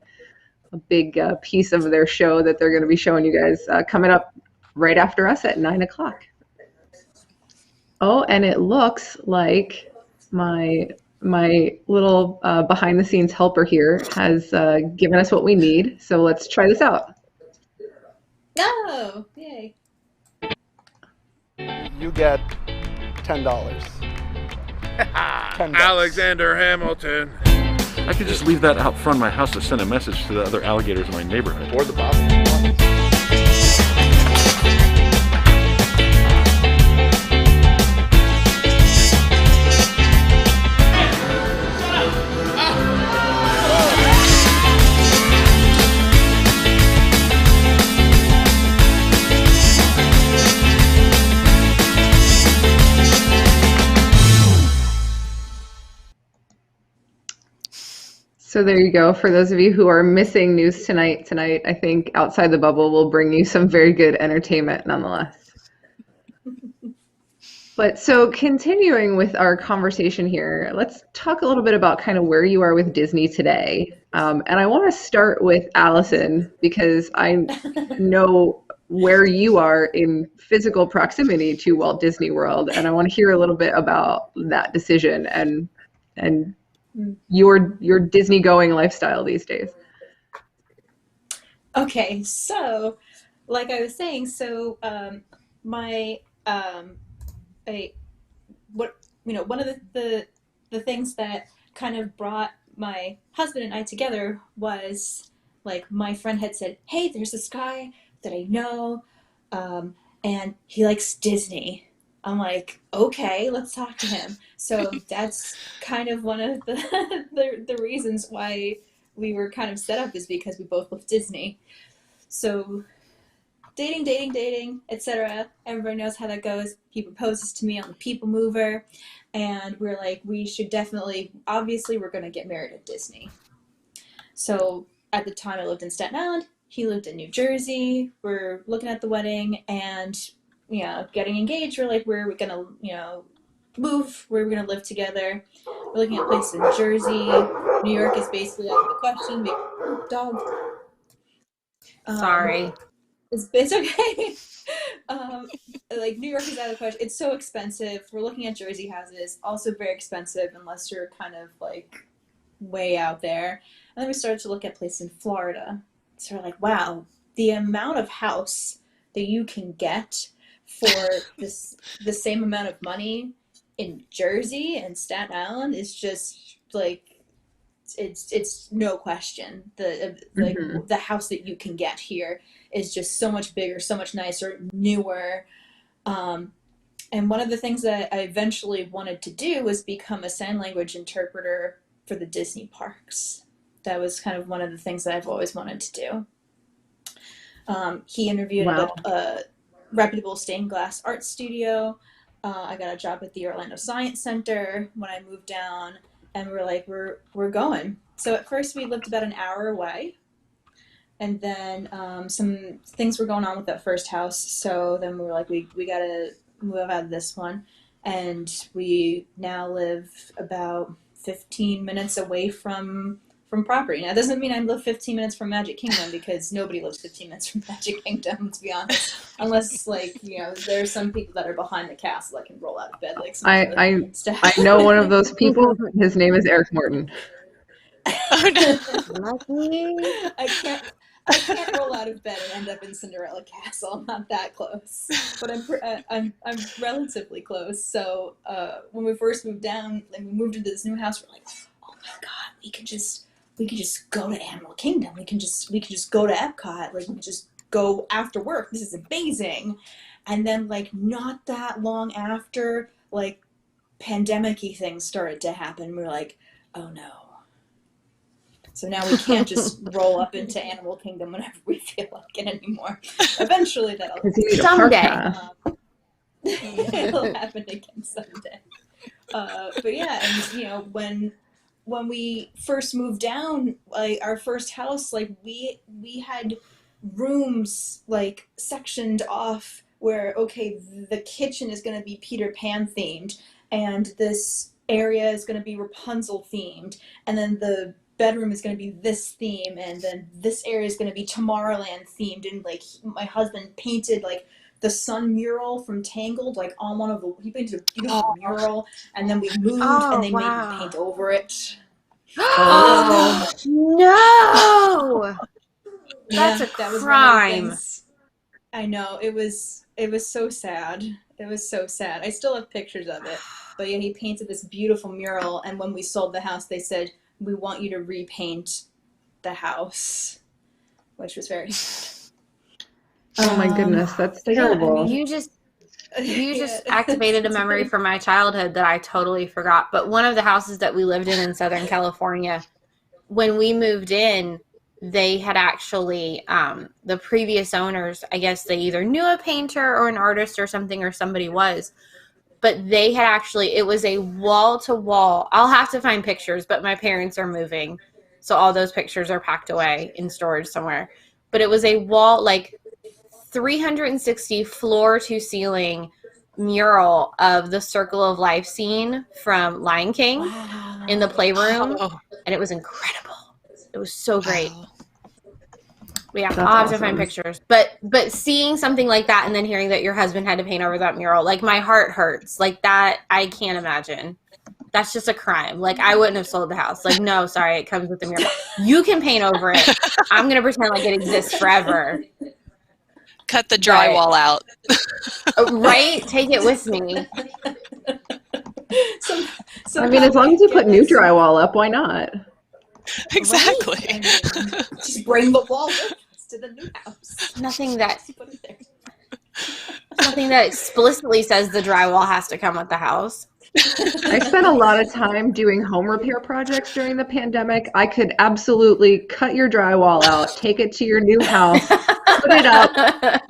piece of their show that they're going to be showing you guys coming up right after us at 9 o'clock. Oh, and it looks like my little behind the scenes helper here has given us what we need. So let's try this out. No! Yay. You get $10. $10. Alexander Hamilton. I could just leave that out front of my house to send a message to the other alligators in my neighborhood. Or the bob. So there you go. For those of you who are missing news tonight, I think Outside the Bubble will bring you some very good entertainment nonetheless. But so continuing with our conversation here, let's talk a little bit about kind of where you are with Disney today. And I want to start with Allison because I know where you are in physical proximity to Walt Disney World, and I want to hear a little bit about that decision and your Disney going lifestyle these days. Okay, so like I was saying, one of the things that kind of brought my husband and I together was like my friend had said, hey, there's this guy that I know, and he likes Disney. I'm like, okay, let's talk to him. So that's kind of one of the reasons why we were kind of set up, is because we both love Disney. So dating, etc. Everybody knows how that goes. He proposes to me on the People Mover, and we're like, we should definitely, obviously we're going to get married at Disney. So at the time I lived in Staten Island, he lived in New Jersey. We're looking at the wedding and getting engaged. We're like, where are we going to, move? Where are we going to live together? We're looking at places in Jersey. New York is basically out of the question. Dog. Sorry. It's okay. Like New York is out of the question. It's so expensive. We're looking at Jersey houses, also very expensive unless you're kind of like way out there. And then we started to look at places in Florida. So we're like, wow, the amount of house that you can get for the same amount of money in Jersey and Staten Island is just like, it's no question. The house that you can get here is just so much bigger, so much nicer, newer. And one of the things that I eventually wanted to do was become a sign language interpreter for the Disney parks. That was kind of one of the things that I've always wanted to do. He interviewed at a reputable stained glass art studio. I got a job at the Orlando Science Center when I moved down, and we're like, we're going. So at first we lived about an hour away, and then some things were going on with that first house. So then we were like, we gotta move out of this one, and we now live about 15 minutes away from property. Now, it doesn't mean I live 15 minutes from Magic Kingdom, because nobody lives 15 minutes from Magic Kingdom, to be honest. Unless, like, there are some people that are behind the castle that can roll out of bed. Like I know one of those people. His name is Eric Morton. Oh, no. I can't roll out of bed and end up in Cinderella Castle. I'm not that close, but I'm relatively close. So when we first moved down, and we moved into this new house, we're like, oh my god, we could just go to Animal Kingdom. We can just go to Epcot. Like, we can just go after work. This is amazing. And then, like, not that long after, like, pandemic-y things started to happen, we're like, oh no. So now we can't just roll up into Animal Kingdom whenever we feel like it anymore. Eventually that'll someday. It'll happen again someday. But yeah, and when we first moved down, like our first house, like we had rooms like sectioned off where, okay, the kitchen is going to be Peter Pan themed, and this area is going to be Rapunzel themed, and then the bedroom is going to be this theme, and then this area is going to be Tomorrowland themed. And like my husband painted like the sun mural from Tangled, like on one of the, he painted a beautiful mural, and then we moved and they made me paint over it. Oh no! That's a that was crime. I know, it was so sad. It was so sad. I still have pictures of it. But yeah, he painted this beautiful mural, and when we sold the house, they said, we want you to repaint the house, which was very sad. Oh my goodness, that's terrible. I mean, you just activated a memory from my childhood that I totally forgot. But one of the houses that we lived in Southern California, when we moved in, they had actually, the previous owners, I guess they either knew a painter or an artist or something, or somebody was, but they had actually, it was a wall to wall. I'll have to find pictures, but my parents are moving. So all those pictures are packed away in storage somewhere. But it was a wall, like 360 floor to ceiling mural of the Circle of Life scene from Lion King in the playroom. And it was incredible. It was so great. Yeah, That's I'll have to awesome. find pictures. But seeing something like that and then hearing that your husband had to paint over that mural, like my heart hurts. Like that, I can't imagine. That's just a crime. Like I wouldn't have sold the house. Like, no, sorry, it comes with the mural. You can paint over it. I'm going to pretend like it exists forever. Cut the drywall out. Right? Take it with me. I mean, as long as you put new drywall up, why not? Exactly. I mean, just bring the wall with us to the new house. Nothing that Put it there. nothing that explicitly says the drywall has to come with the house. I spent a lot of time doing home repair projects during the pandemic. I could absolutely cut your drywall out, take it to your new house, put it up,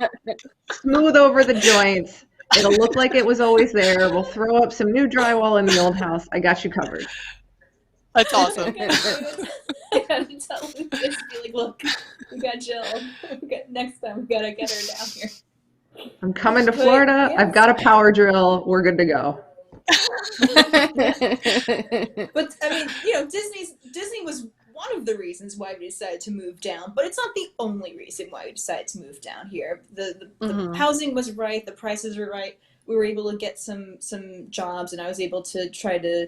smooth over the joints. It'll look like it was always there. We'll throw up some new drywall in the old house. I got you covered. That's awesome. I gotta tell Lucas, be like, look, we got Jill. Next time we gotta get her down here. I'm coming to Florida. Yes. I've got a power drill. We're good to go. But I mean, Disney was one of the reasons why we decided to move down, but it's not the only reason why we decided to move down here. The housing was right, the prices were right. We were able to get some jobs, and I was able to try to,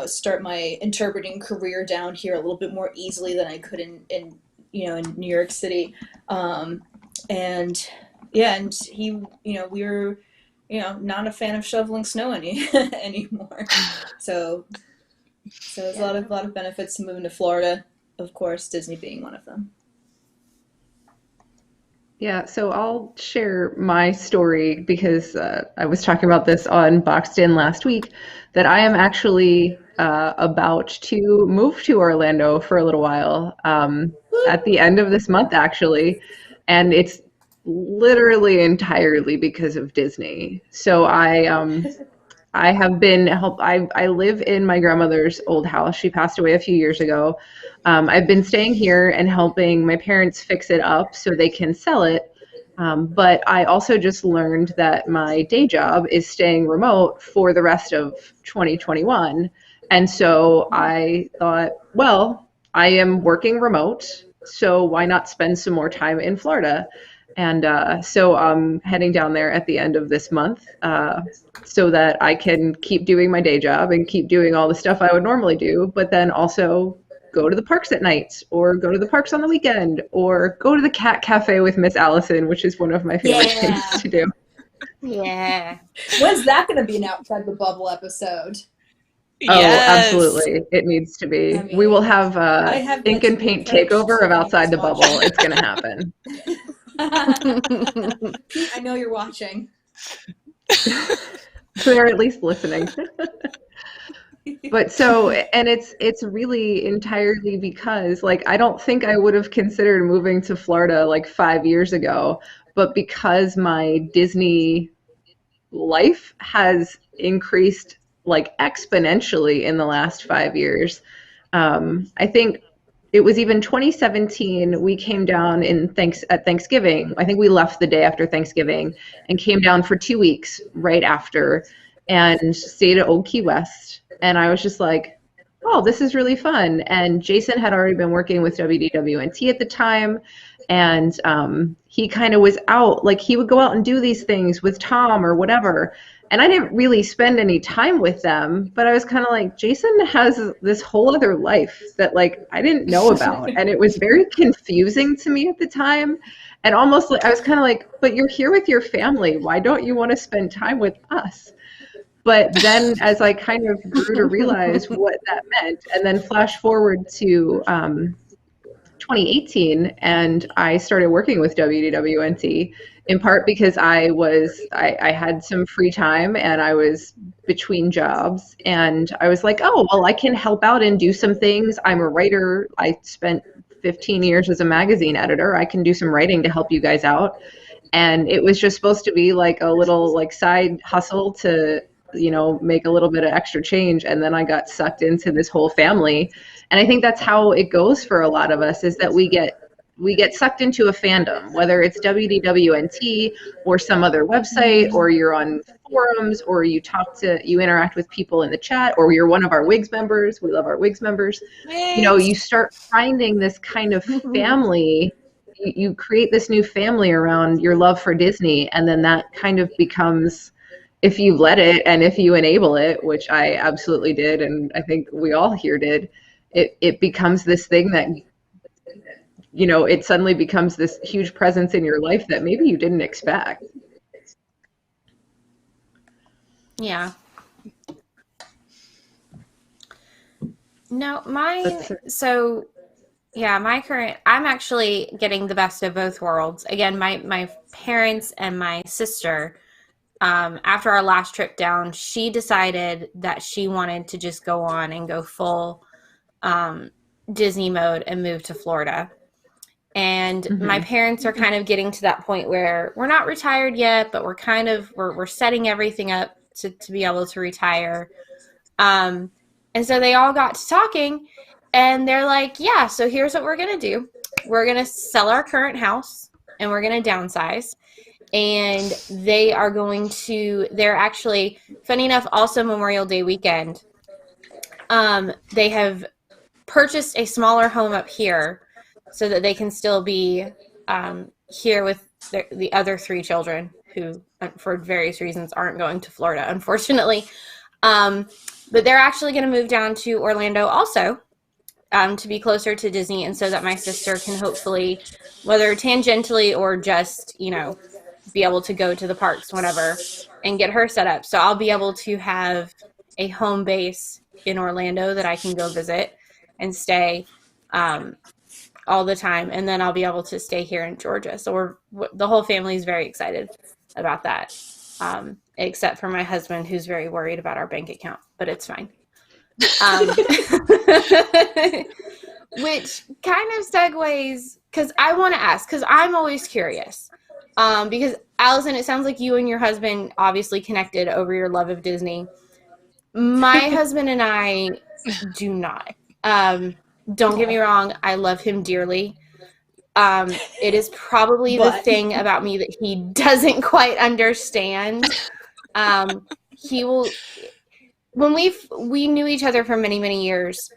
start my interpreting career down here a little bit more easily than I could in New York City. And he, we were, not a fan of shoveling snow anymore. So there's a lot of benefits to moving to Florida, of course, Disney being one of them. Yeah, so I'll share my story because I was talking about this on Boxed In last week, that I am actually about to move to Orlando for a little while at the end of this month, actually. And it's literally entirely because of Disney. So I have been I live in my grandmother's old house. She passed away a few years ago. I've been staying here and helping my parents fix it up so they can sell it. But I also just learned that my day job is staying remote for the rest of 2021. And so I thought, well, I am working remote, so why not spend some more time in Florida? And so I'm heading down there at the end of this month so that I can keep doing my day job and keep doing all the stuff I would normally do, but then also go to the parks at night or go to the parks on the weekend or go to the cat cafe with Miss Allison, which is one of my favorite things to do. Yeah. When's that going to be an Outside the Bubble episode? Oh, Yes. absolutely. It needs to be. I mean, We will have ink and like, paint some takeover of Outside the watch. Bubble. It's going to happen. Pete, I know you're watching. They're at least listening. But so, and it's really entirely because, like, I don't think I would have considered moving to Florida like 5 years ago, but because my Disney life has increased like exponentially in the last 5 years. I think it was even 2017, we came down at Thanksgiving. I think we left the day after Thanksgiving and came down for 2 weeks right after and stayed at Old Key West. And I was just like, oh, this is really fun. And Jason had already been working with WDWNT at the time. And he kind of was out, like he would go out and do these things with Tom or whatever. And I didn't really spend any time with them, but I was kind of like, Jason has this whole other life that like I didn't know about. And it was very confusing to me at the time. And almost like I was kind of like, but you're here with your family. Why don't you want to spend time with us? But then as I kind of grew to realize what that meant, and then flash forward to 2018, and I started working with WDWNT in part because I had some free time and I was between jobs, and I was like, oh, well, I can help out and do some things. I'm a writer. I spent 15 years as a magazine editor. I can do some writing to help you guys out. And it was just supposed to be like a little like side hustle to, make a little bit of extra change. And then I got sucked into this whole family. And I think that's how it goes for a lot of us, is that we get sucked into a fandom, whether it's WDWNT or some other website, or you're on forums, or you interact with people in the chat, or you're one of our WIGS members. We love our WIGS members. You start finding this kind of family. You create this new family around your love for Disney, and then that kind of becomes, if you let it and if you enable it, which I absolutely did, and I think we all here did, it becomes this thing that, it suddenly becomes this huge presence in your life that maybe you didn't expect. Yeah. No, mine, I'm actually getting the best of both worlds. Again, my parents and my sister, after our last trip down, she decided that she wanted to just go on and go full Disney mode and move to Florida. And my parents are kind of getting to that point where we're not retired yet, but we're setting everything up to be able to retire. And so they all got to talking, and they're like, yeah, so here's what we're going to do. We're going to sell our current house and we're going to downsize. And they're actually, funny enough, also Memorial Day weekend, they have purchased a smaller home up here so that they can still be here with the other 3 children who, for various reasons, aren't going to Florida, unfortunately. But they're actually going to move down to Orlando also, to be closer to Disney, and so that my sister can hopefully, whether tangentially or just, be able to go to the parks whenever and get her set up. So I'll be able to have a home base in Orlando that I can go visit and stay all the time. And then I'll be able to stay here in Georgia. So the whole family is very excited about that, except for my husband, who's very worried about our bank account, but it's fine. Which kind of segues, because I want to ask, because I'm always curious. Because Allison, it sounds like you and your husband obviously connected over your love of Disney. My husband and I do not. Don't get me wrong, I love him dearly. It is probably the thing about me that he doesn't quite understand. He will, when we knew each other for many, many years,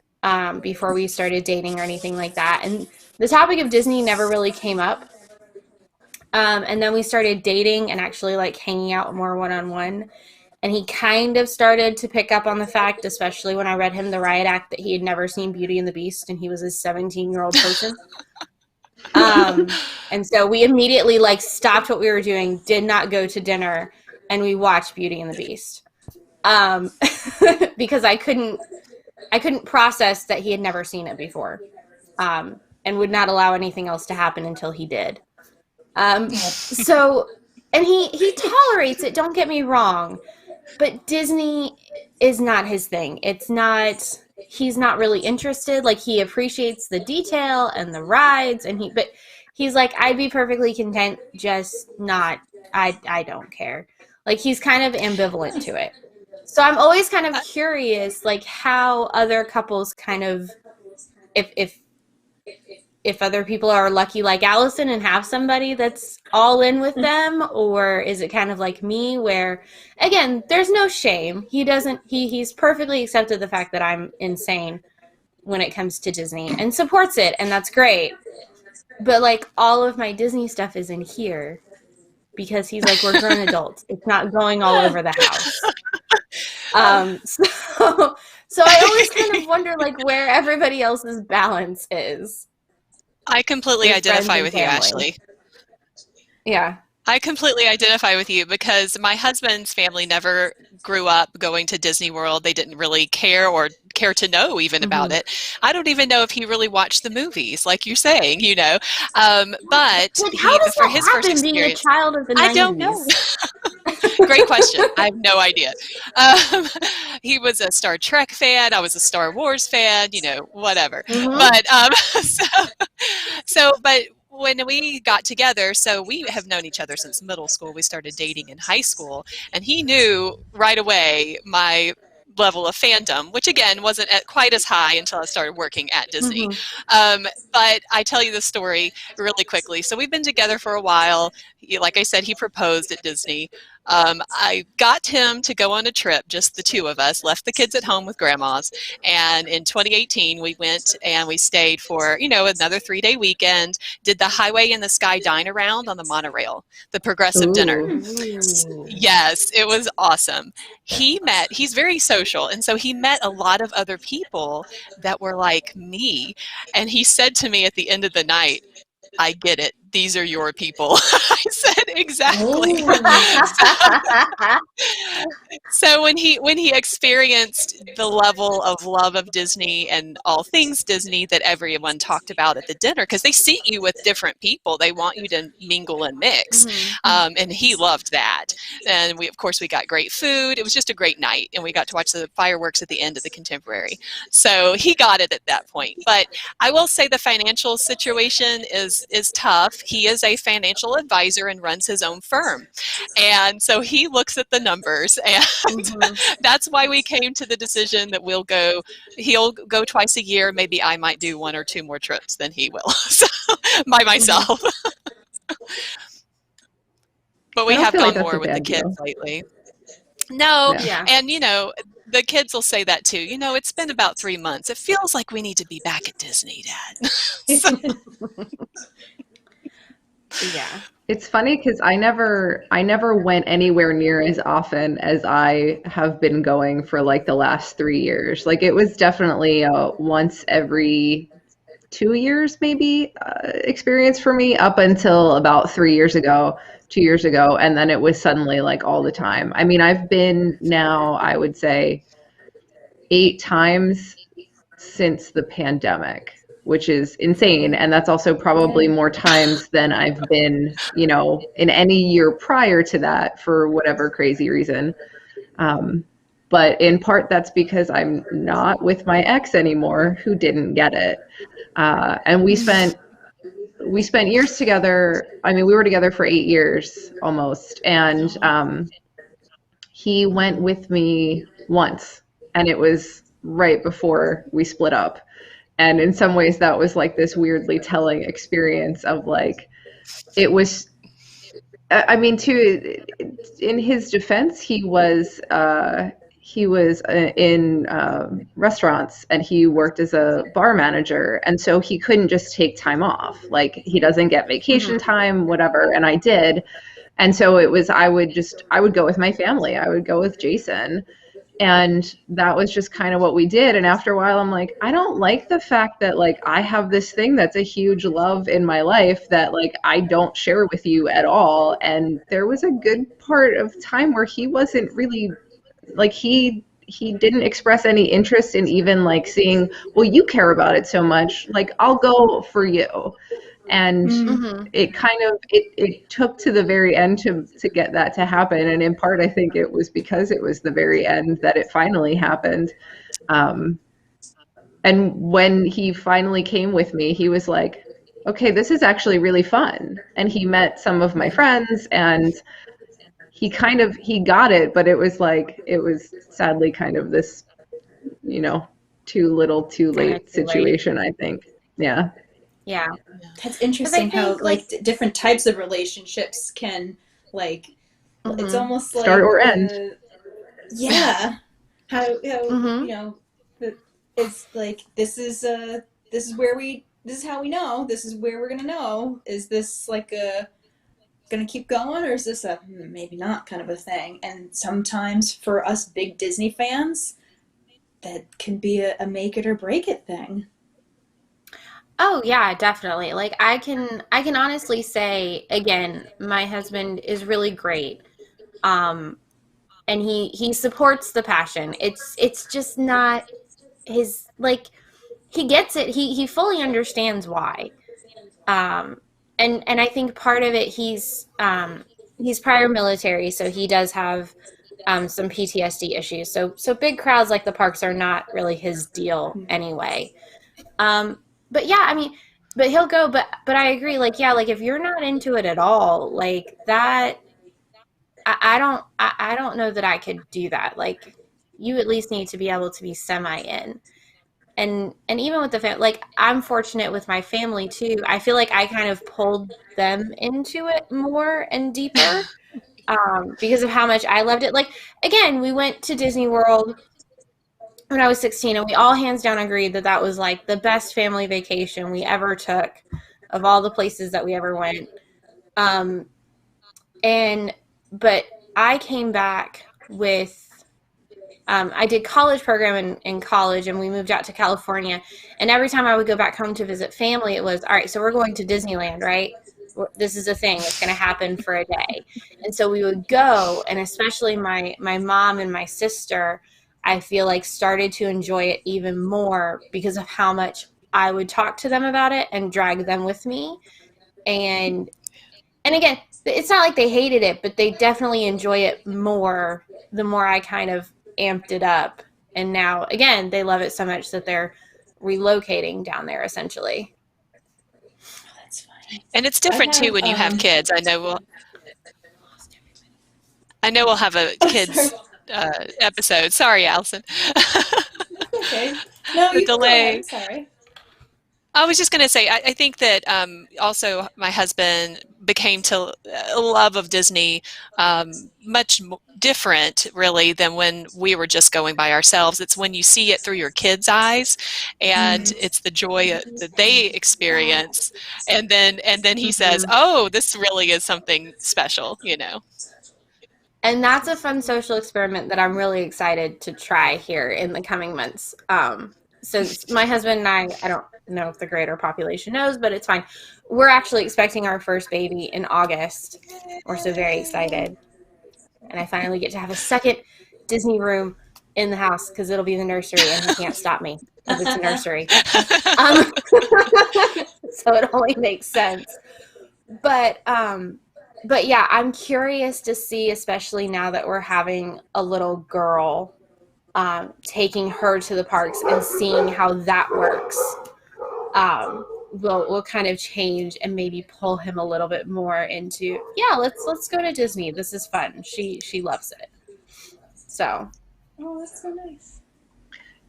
before we started dating or anything like that. And the topic of Disney never really came up. And then we started dating and actually like hanging out more one-on-one. And he kind of started to pick up on the fact, especially when I read him the riot act, that he had never seen Beauty and the Beast and he was a 17-year-old person. And so we immediately like stopped what we were doing, did not go to dinner, and we watched Beauty and the Beast. Because I couldn't process that he had never seen it before. And would not allow anything else to happen until he did. So, and he tolerates it, don't get me wrong, but Disney is not his thing. He's not really interested. Like, he appreciates the detail and the rides, but he's like, I'd be perfectly content, just not, I don't care. Like, he's kind of ambivalent to it. So I'm always kind of curious, like, how other couples kind of, if other people are lucky like Allison and have somebody that's all in with them, or is it kind of like me where, again, there's no shame. He's perfectly accepted the fact that I'm insane when it comes to Disney and supports it, and that's great. But like, all of my Disney stuff is in here because he's like, we're grown adults. It's not going all over the house. So I always kind of wonder like where everybody else's balance is. I completely identify with you, Ashley. Yeah. I completely identify with you because my husband's family never grew up going to Disney World. They didn't really care or care to know even about it. I don't even know if he really watched the movies, like you're saying, but Like, how he, does for that his first happen being a experience, child of the I don't know. 90s? Great question. I have no idea. Um, he was a Star Trek fan. I was a Star Wars fan, whatever. But but when we got together, so we have known each other since middle school. We started dating in high school, and he knew right away my level of fandom, which again wasn't quite as high until I started working at Disney. But I tell you the story really quickly. So we've been together for a while. Like I said, he proposed at Disney. I got him to go on a trip, just the two of us, left the kids at home with grandmas. And in 2018, we went and we stayed for, another 3-day weekend, did the Highway in the Sky dine around on the monorail, the progressive dinner. Yes, it was awesome. He's very social. And so he met a lot of other people that were like me. And he said to me at the end of the night, I get it. These are your people. I said, exactly. So when he experienced the level of love of Disney and all things Disney that everyone talked about at the dinner, because they seat you with different people, they want you to mingle and mix, and he loved that. And we got great food. It was just a great night, and we got to watch the fireworks at the end of the Contemporary. So he got it at that point. But I will say the financial situation is tough. He is a financial advisor and runs his own firm, and so he looks at the numbers, and that's why we came to the decision that he'll go twice a year. Maybe I might do 1 or 2 more trips than he will, so, by myself. But we have gone more with the kids lately. No, and the kids will say that too. It's been about 3 months. It feels like we need to be back at Disney, Dad. Yeah. It's funny because I never went anywhere near as often as I have been going for like the last 3 years. Like it was definitely a once every 2 years maybe experience for me up until about 2 years ago. And then it was suddenly like all the time. I mean, I've been now, I would say 8 times since the pandemic, which is insane. And that's also probably more times than I've been, in any year prior to that for whatever crazy reason. But in part, that's because I'm not with my ex anymore, who didn't get it. And we spent years together. I mean, we were together for 8 years almost. And he went with me once, and it was right before we split up. And in some ways that was like this weirdly telling experience of like, it was, I mean, in his defense, he was in restaurants, and he worked as a bar manager. And so he couldn't just take time off. Like he doesn't get vacation time, whatever. And I did. And so it was, I would go with my family. I would go with Jason. And that was just kind of what we did. And after a while, I'm like, I don't like the fact that like I have this thing that's a huge love in my life that like I don't share with you at all. And there was a good part of time where he wasn't really like he didn't express any interest in even like seeing, well, you care about it so much, like I'll go for you. And it kind of, it took to the very end to get that to happen. And in part, I think it was because it was the very end that it finally happened. And when he finally came with me, he was like, okay, this is actually really fun. And he met some of my friends, and he got it, but it was sadly kind of this, too little, too late situation, I think. Yeah. Yeah. That's interesting how like different types of relationships can like, it's almost like start or end. Yeah. How it's like, this is how we know, this is where we're going to know. Is this like going to keep going, or is this a maybe not kind of a thing? And sometimes for us big Disney fans, that can be a make it or break it thing. Oh yeah, definitely. Like I can honestly say again, my husband is really great. Um and he supports the passion. It's just not his, like, he gets it. He fully understands why. Um and I think part of it, he's prior military, so he does have some PTSD issues. So big crowds like the parks are not really his deal anyway. But yeah, I mean, but he'll go. But I agree. Like, yeah, like if you're not into it at all, like that, I don't know that I could do that. Like, you at least need to be able to be semi in. And even with the like, I'm fortunate with my family too. I feel like I kind of pulled them into it more and deeper, because of how much I loved it. Like, again, we went to Disney World when I was 16, and we all hands down agreed that that was like the best family vacation we ever took of all the places that we ever went. Um, and but I came back with I did college program in college, and we moved out to California. And every time I would go back home to visit family, it was, all right, so we're going to Disneyland, right? This is a thing. It's going to happen for a day. And so we would go, and especially my mom and my sister, I feel like started to enjoy it even more because of how much I would talk to them about it and drag them with me. And again, it's not like they hated it, but they definitely enjoy it more the more I kind of amped it up. And now, again, they love it so much that they're relocating down there, essentially. Oh, that's funny. And it's different too when you have kids. I know we'll have a kids episode. Sorry, Allison. Okay. No, The you can go delay. ahead. Sorry. I was just going to say, I think that also my husband became to a love of Disney much different, really, than when we were just going by ourselves. It's when you see it through your kids' eyes, and it's the joy that they experience, and then he says, "Oh, this really is something special," you know. And that's a fun social experiment that I'm really excited to try here in the coming months. Since my husband and I don't know if the greater population knows, but it's fine. We're actually expecting our first baby in August. We're so very excited. And I finally get to have a second Disney room in the house because it'll be the nursery, and he can't stop me if it's a nursery. So it only makes sense. But yeah, I'm curious to see, especially now that we're having a little girl, taking her to the parks and seeing how that works, will kind of change and maybe pull him a little bit more into, yeah, let's go to Disney. This is fun. She loves it. So. Oh, that's so nice.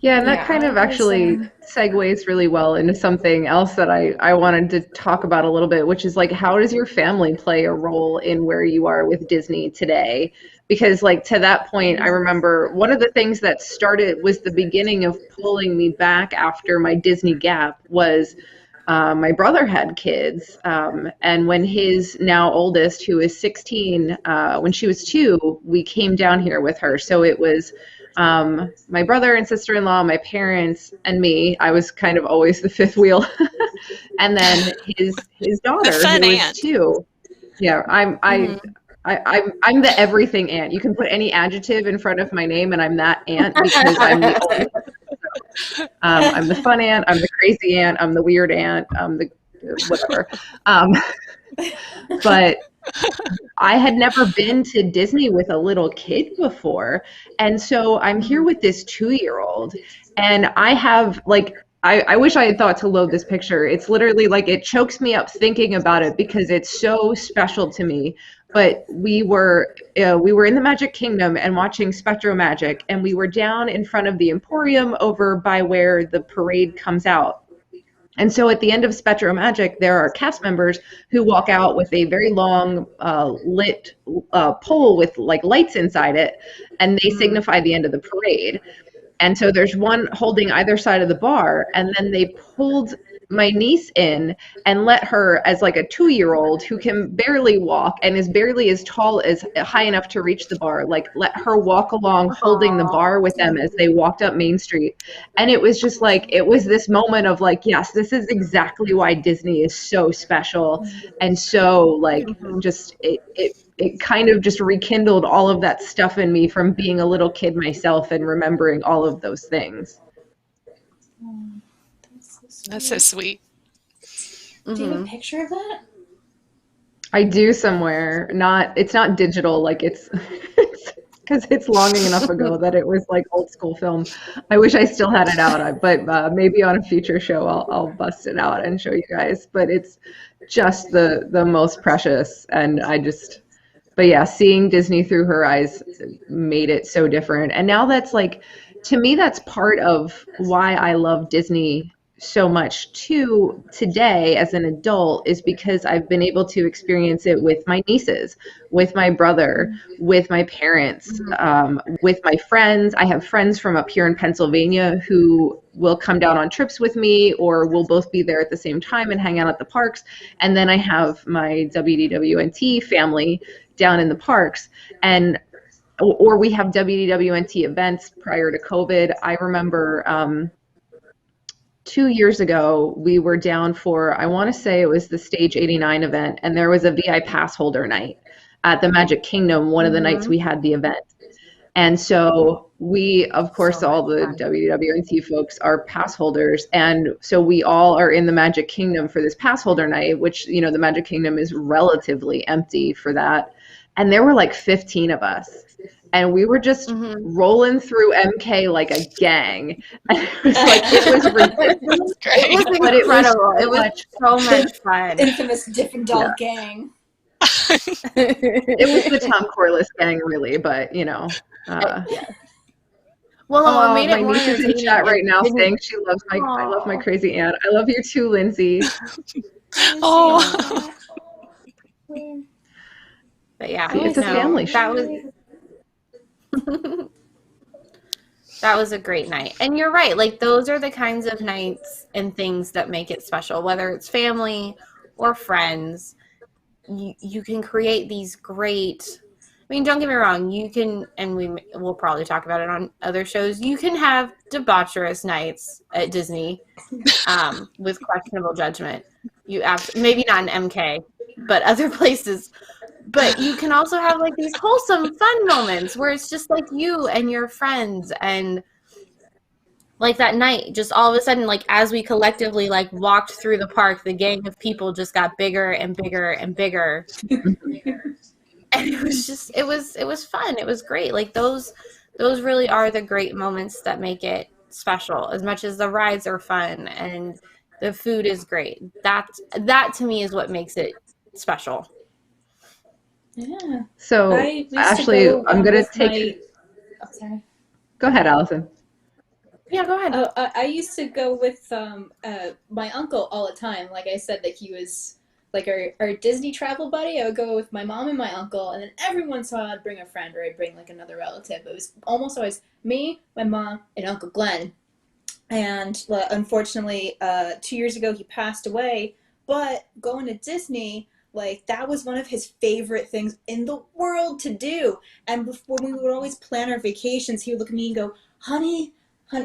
Yeah, and that kind of actually segues really well into something else that I wanted to talk about a little bit, which is like, how does your family play a role in where you are with Disney today? Because like to that point, I remember one of the things that was the beginning of pulling me back after my Disney gap was my brother had kids. And when his now oldest, who is 16, when she was 2, we came down here with her. So it was my brother and sister-in-law, my parents, and me. I was kind of always the fifth wheel. And then his daughter, who was 2. Yeah, I'm the everything aunt. You can put any adjective in front of my name, and I'm that aunt because I'm the oldest. I'm the fun aunt. I'm the crazy aunt. I'm the weird aunt. I'm the whatever. But I had never been to Disney with a little kid before. And so I'm here with this 2-year-old, and I have like, I wish I had thought to load this picture. It's literally like, it chokes me up thinking about it because it's so special to me. But we were in the Magic Kingdom and watching Spectro Magic, and we were down in front of the Emporium over by where the parade comes out. And so at the end of Spectro Magic, there are cast members who walk out with a very long lit pole with like lights inside it, and they signify the end of the parade. And so there's one holding either side of the bar, and then they pulled my niece in and let her, as like a 2-year-old who can barely walk and is barely as tall as high enough to reach the bar, like let her walk along holding the bar with them as they walked up Main Street. And it was just like, it was this moment of like, yes, this is exactly why Disney is so special. And so like, just it kind of just rekindled all of that stuff in me from being a little kid myself and remembering all of those things. That's so sweet. Do you have a picture of that? I do somewhere. It's not digital, like it's because it's long enough ago that it was like old school film. I wish I still had it out, but maybe on a future show I'll bust it out and show you guys. But it's just the most precious, and but yeah, seeing Disney through her eyes made it so different. And now that's like, to me, that's part of why I love Disney so much too today as an adult, is because I've been able to experience it with my nieces, with my brother, with my parents, with my friends. I have friends from up here in Pennsylvania who will come down on trips with me, or we'll both be there at the same time and hang out at the parks. And then I have my WDWNT family down in the parks, or we have WDWNT events prior to COVID. I remember 2 years ago, we were down for, I want to say it was the Stage 89 event, and there was a VI pass holder night at the Magic Kingdom, one of the nights we had the event. And so we, of course, all the WDWNT folks are pass holders. And so we all are in the Magic Kingdom for this pass holder night, which, the Magic Kingdom is relatively empty for that. And there were like 15 of us. And we were just rolling through MK like a gang. And it was ridiculous. It was incredible. It was so much fun. Infamous Dippin' Doll gang. It was the Tom Corliss gang, really, but Well, what made it my niece is in chat right now saying she loves I love my crazy aunt. I love you too, Lindsay. Oh. But yeah, it's a family show. That was a great night. And you're right, like those are the kinds of nights and things that make it special, whether it's family or friends. You can create these great, don't get me wrong, you can, and we'll probably talk about it on other shows, you can have debaucherous nights at Disney with questionable judgment. Maybe not in MK, but other places. But you can also have like these wholesome, fun moments where it's just like you and your friends, and like that night, just all of a sudden, like as we collectively like walked through the park, the gang of people just got bigger and bigger and bigger. And it was fun. It was great. Like those really are the great moments that make it special, as much as the rides are fun and the food is great. That to me is what makes it special. Yeah. So Ashley, I'm going to take. Sorry. Go ahead, Allison. Yeah, go ahead. I used to go with my uncle all the time. Like I said, that he was like our Disney travel buddy. I would go with my mom and my uncle, and then every once in a while I'd bring a friend or I'd bring like another relative. It was almost always me, my mom, and Uncle Glenn. And unfortunately, 2 years ago he passed away. But going to Disney, like that was one of his favorite things in the world to do. And before, we would always plan our vacations, he would look at me and go, honey,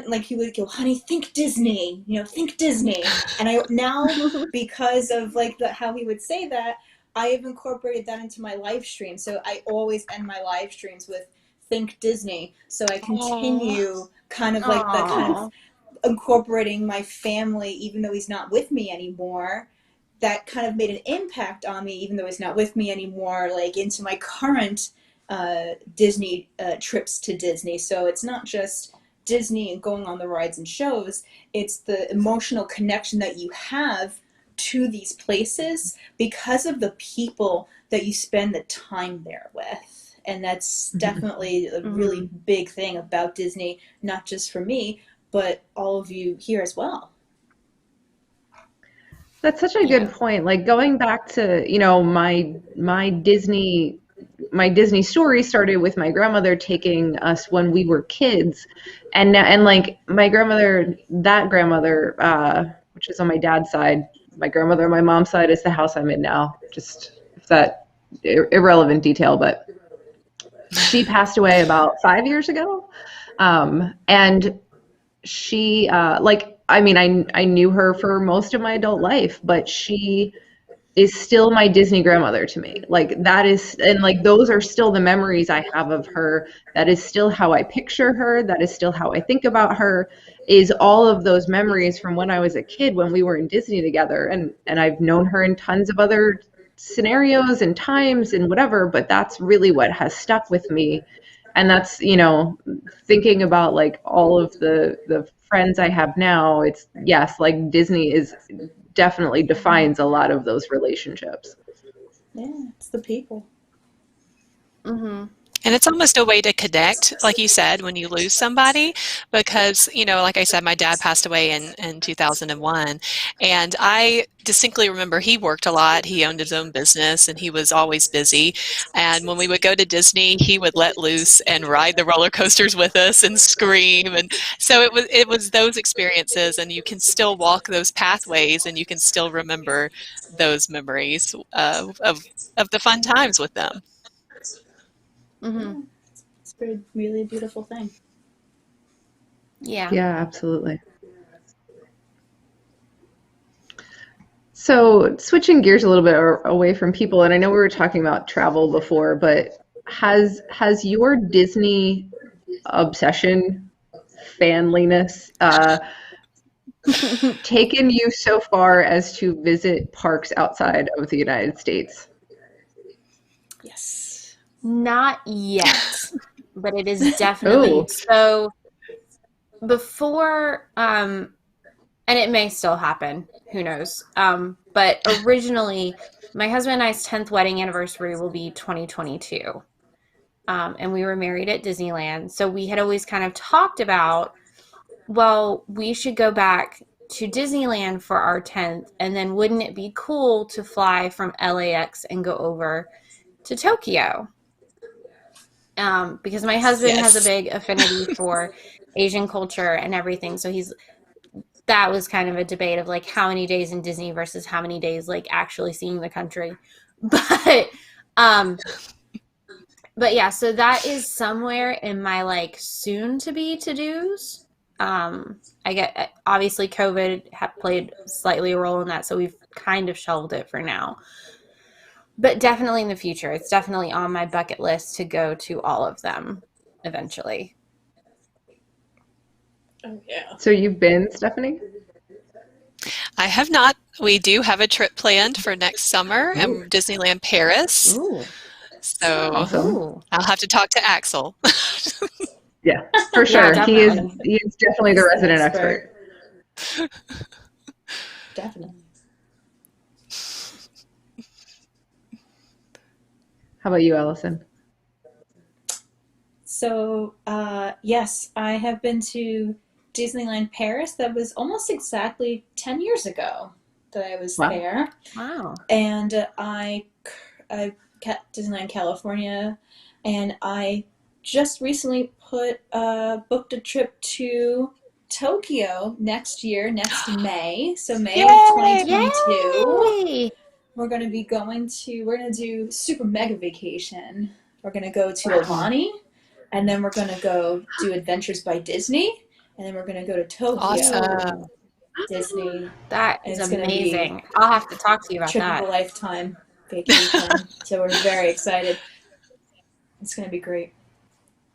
like he would go, honey, think Disney, think Disney. And I now, because of like how he would say that, I have incorporated that into my live stream. So I always end my live streams with think Disney. So I continue kind of like the kind of incorporating my family, even though he's not with me anymore. That kind of made an impact on me, even though he's not with me anymore, like into my current Disney trips to Disney. So it's not just Disney and going on the rides and shows, it's the emotional connection that you have to these places because of the people that you spend the time there with. And that's definitely a really big thing about Disney, not just for me, but all of you here as well. That's such a good point. Like going back to, my Disney story started with my grandmother taking us when we were kids, and like my grandmother, which is on my dad's side. My grandmother on my mom's side is the house I'm in now. Just if that irrelevant detail, but she passed away about 5 years ago. And she, I knew her for most of my adult life, but she is still my Disney grandmother to me. Like that is, and like those are still the memories I have of her. That is still how I picture her. That is still how I think about her, is all of those memories from when I was a kid when we were in Disney together. And I've known her in tons of other scenarios and times and whatever, but that's really what has stuck with me. And that's, thinking about like all of the friends I have now, it's yes, like Disney is definitely defines a lot of those relationships. Yeah, it's the people. Mm-hmm. And it's almost a way to connect, like you said, when you lose somebody, because, like I said, my dad passed away in 2001, and I distinctly remember he worked a lot. He owned his own business, and he was always busy. And when we would go to Disney, he would let loose and ride the roller coasters with us and scream. And so it was those experiences, and you can still walk those pathways, and you can still remember those memories of the fun times with them. Mm-hmm. It's really a beautiful thing. Yeah. Yeah, absolutely. So switching gears a little bit away from people, and I know we were talking about travel before, but has your Disney obsession, fanliness, taken you so far as to visit parks outside of the United States? Yes. Not yet, but it is definitely so. Before, and it may still happen, who knows, but originally my husband and I's 10th wedding anniversary will be 2022, and we were married at Disneyland, so we had always kind of talked about, well, we should go back to Disneyland for our 10th, and then wouldn't it be cool to fly from LAX and go over to Tokyo? Because my husband has a big affinity for Asian culture and everything. So that was kind of a debate of like how many days in Disney versus how many days like actually seeing the country. But yeah, so that is somewhere in my like soon to be to-dos. Obviously COVID played slightly a role in that. So we've kind of shelved it for now. But definitely in the future, it's definitely on my bucket list to go to all of them eventually. Oh, yeah. So you've been, Stephanie? I have not. We do have a trip planned for next summer in Disneyland Paris. Ooh. So Awesome. I'll have to talk to Axel. Yeah, for sure. Yeah, he is definitely the resident expert. Definitely. How about you, Allison? So, yes, I have been to Disneyland Paris. That was almost exactly 10 years ago that I was there. Wow. And I kept Disneyland California, and I just recently booked a trip to Tokyo next May. So May of 2022. Yay! We're going to do super mega vacation. We're going to go to Omani, and then we're going to go do Adventures by Disney, and then we're going to go to Tokyo. Awesome. Disney. That is amazing. I'll have to talk to you about Trip that. of a lifetime vacation. So we're very excited. It's going to be great.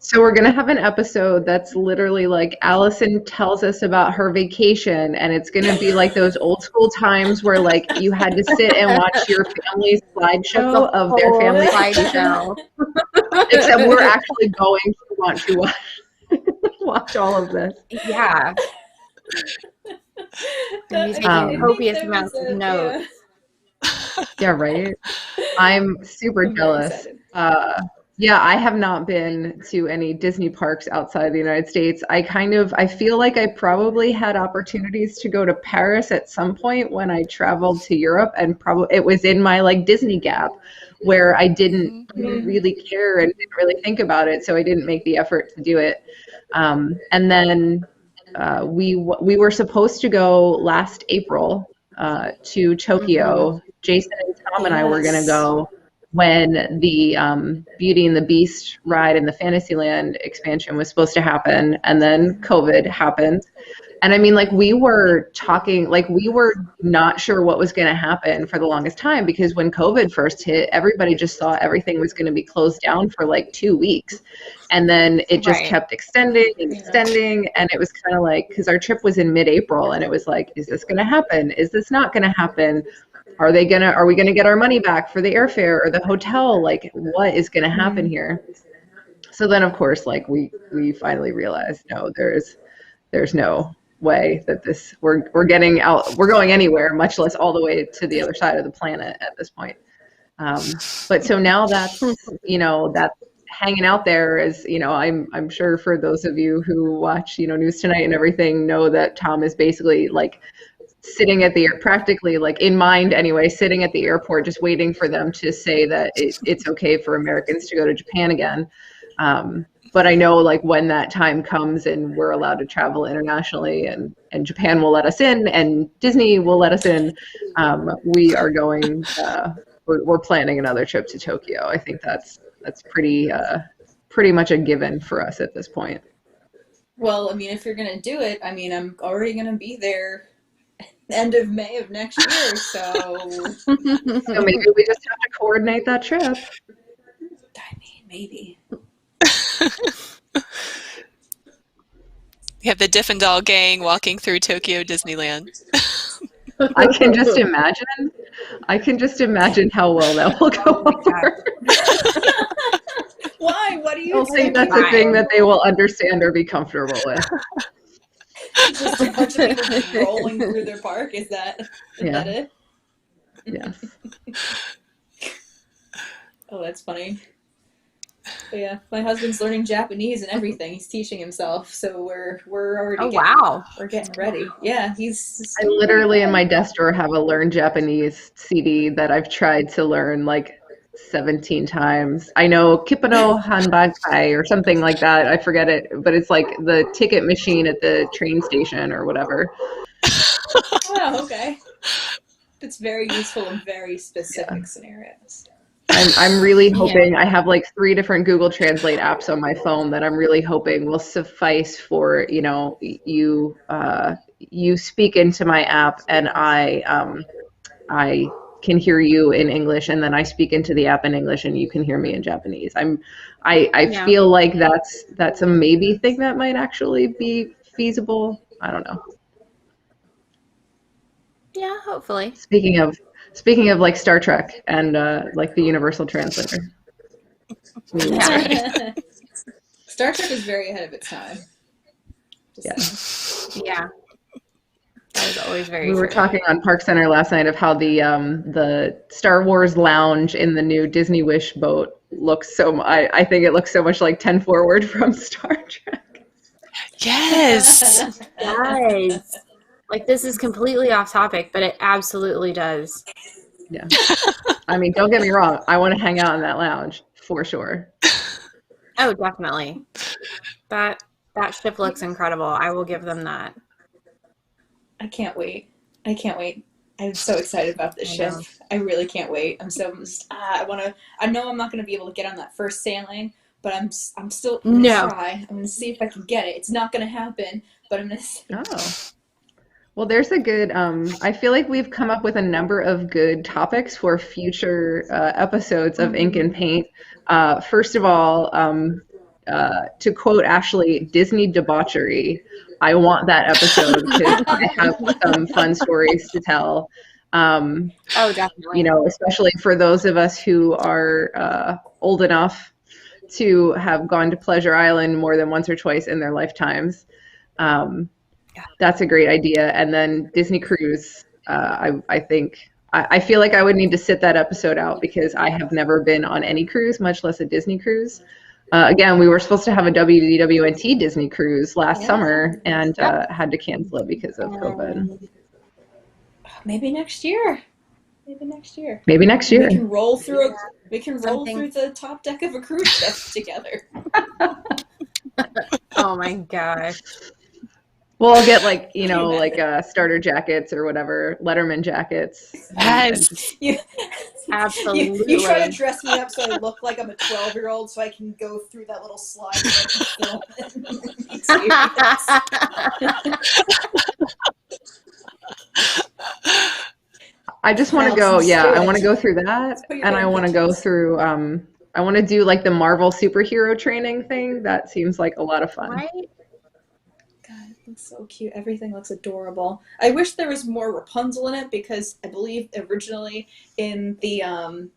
So we're going to have an episode that's literally like Allison tells us about her vacation, and it's going to be like those old school times where like you had to sit and watch your family's slideshow of their family slideshow. Except we're actually going to want to watch all of this. Yeah. And taking copious amounts of notes. Yeah, right? I'm super jealous. Yeah, I have not been to any Disney parks outside the United States. I feel like I probably had opportunities to go to Paris at some point when I traveled to Europe, and probably it was in my like Disney gap where I didn't really care and didn't really think about it, so I didn't make the effort to do it. And then we were supposed to go last April to Tokyo. Jason and Tom and I were going to go when the Beauty and the Beast ride in the Fantasyland expansion was supposed to happen, and then COVID happened. And I mean, like, we were talking, like, we were not sure what was going to happen for the longest time, because when COVID first hit, everybody just thought everything was going to be closed down for like 2 weeks. And then it just kept extending and extending. And it was kind of like, because our trip was in mid-April, and it was like, is this going to happen? Is this not going to happen? Are we going to get our money back for the airfare or the hotel? Like, what is going to happen here? So then, of course, like, we finally realized, no, there's no way that we're getting out, we're going anywhere, much less all the way to the other side of the planet at this point. But so now that's, you know, that's hanging out there is, you know, I'm sure for those of you who watch, you know, News Tonight and everything, know that Tom is basically like sitting at the, practically like in mind anyway, sitting at the airport, just waiting for them to say that it's okay for Americans to go to Japan again. But I know, like, when that time comes and we're allowed to travel internationally, and Japan will let us in and Disney will let us in, we are going, we're planning another trip to Tokyo. I think that's pretty much a given for us at this point. Well, I mean, if you're going to do it, I mean, I'm already going to be there end of May of next year, so... So maybe we just have to coordinate that trip. I mean, maybe. We have the Diffendall gang walking through Tokyo Disneyland. I can just imagine how well that will go over. Why? What do you don't think that's a thing that they will understand or be comfortable with. Just a bunch of people just rolling through their park? Is that it? Yes. Oh, that's funny. But yeah, my husband's learning Japanese and everything. He's teaching himself, so we're already we're getting ready. Yeah, I literally in my desk drawer have a Learn Japanese CD that I've tried to learn like 17 times. I know Kippano Hanbakai or something like that. I forget it, but it's like the ticket machine at the train station or whatever. Oh, okay. It's very useful in very specific scenarios. I'm really hoping, I have like 3 different Google Translate apps on my phone that I'm really hoping will suffice for, you know, you speak into my app and I can hear you in English, and then I speak into the app in English and you can hear me in Japanese. I feel like that's a maybe thing that might actually be feasible. I don't know. Yeah, hopefully. Speaking of like Star Trek and like the Universal Translator. Yeah. Star Trek is very ahead of its time. Yeah. That was always very We were talking on Park Center last night of how the Star Wars lounge in the new Disney Wish boat looks I think it looks so much like 10 Forward from Star Trek. Yes. Yes. Like, this is completely off topic, but it absolutely does. Yeah. I mean, don't get me wrong. I want to hang out in that lounge for sure. Oh, definitely. That ship looks incredible. I will give them that. I can't wait. I'm so excited about this ship. I really can't wait. I'm I know I'm not going to be able to get on that first sailing, but I'm still going to try. I'm going to see if I can get it. It's not going to happen, but I'm going to see. Oh. Well, there's a good, I feel like we've come up with a number of good topics for future episodes of Ink and Paint. First of all, to quote Ashley, Disney debauchery. I want that episode because I have some fun stories to tell. Oh, definitely. You know, especially for those of us who are old enough to have gone to Pleasure Island more than once or twice in their lifetimes. That's a great idea. And then Disney Cruise, I think, I feel like I would need to sit that episode out because I have never been on any cruise, much less a Disney cruise. Again, we were supposed to have a WDWNT Disney cruise last summer and had to cancel it because of COVID. Maybe next year. We can roll through the top deck of a cruise ship together. Oh my gosh. Well, I'll get like, like starter jackets or whatever, Letterman jackets. Yes. Absolutely. You try to dress me up so I look like I'm a 12-year-old so I can go through that little slide so I can film I just want to go, I want to go through that, and I want to go through, I want to do like the Marvel superhero training thing. That seems like a lot of fun. Right? God, it looks so cute. Everything looks adorable. I wish there was more Rapunzel in it because I believe originally in the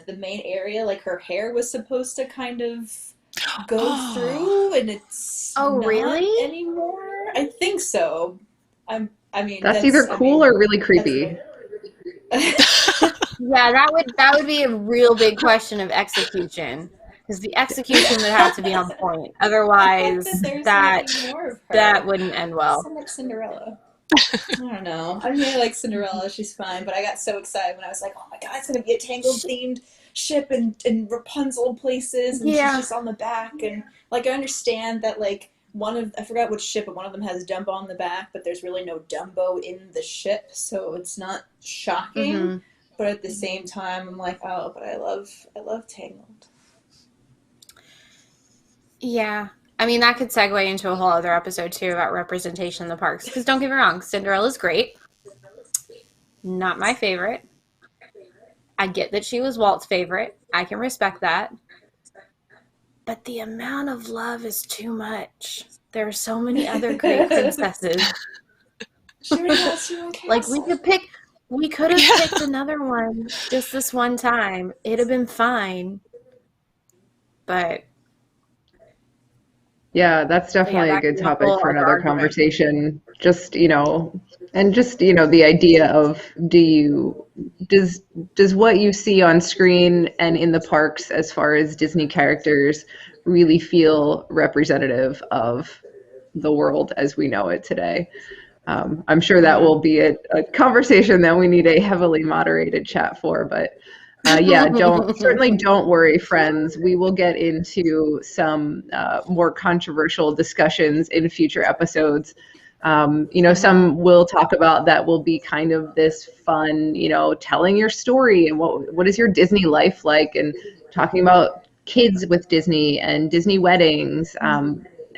main area, like her hair was supposed to kind of go through, and it's not really anymore. I think so. That's either cool or really creepy. Yeah, that would be a real big question of execution, because the execution would have to be on point. Otherwise, that wouldn't end well. So much Cinderella. I don't know. I really like Cinderella. She's fine, but I got so excited when I was like, "Oh my god, it's gonna be a Tangled themed ship and Rapunzel places, and she's just on the back." And like, I understand that like I forgot which ship, but one of them has Dumbo on the back, but there's really no Dumbo in the ship, so it's not shocking. Mm-hmm. But at the same time, I'm like, oh, but I love Tangled. Yeah. I mean, that could segue into a whole other episode, too, about representation in the parks. Because don't get me wrong, Cinderella's great. Not my favorite. I get that she was Walt's favorite. I can respect that. But the amount of love is too much. There are so many other great princesses. Like, we could have picked another one just this one time. It'd have been fine. But... yeah, that's definitely a good topic for another conversation. Just, the idea of does what you see on screen and in the parks as far as Disney characters really feel representative of the world as we know it today? I'm sure that will be a conversation that we need a heavily moderated chat for, but certainly don't worry, friends. We will get into some more controversial discussions in future episodes. Some will talk about that will be kind of this fun, telling your story and what is your Disney life like, and talking about kids with Disney and Disney weddings.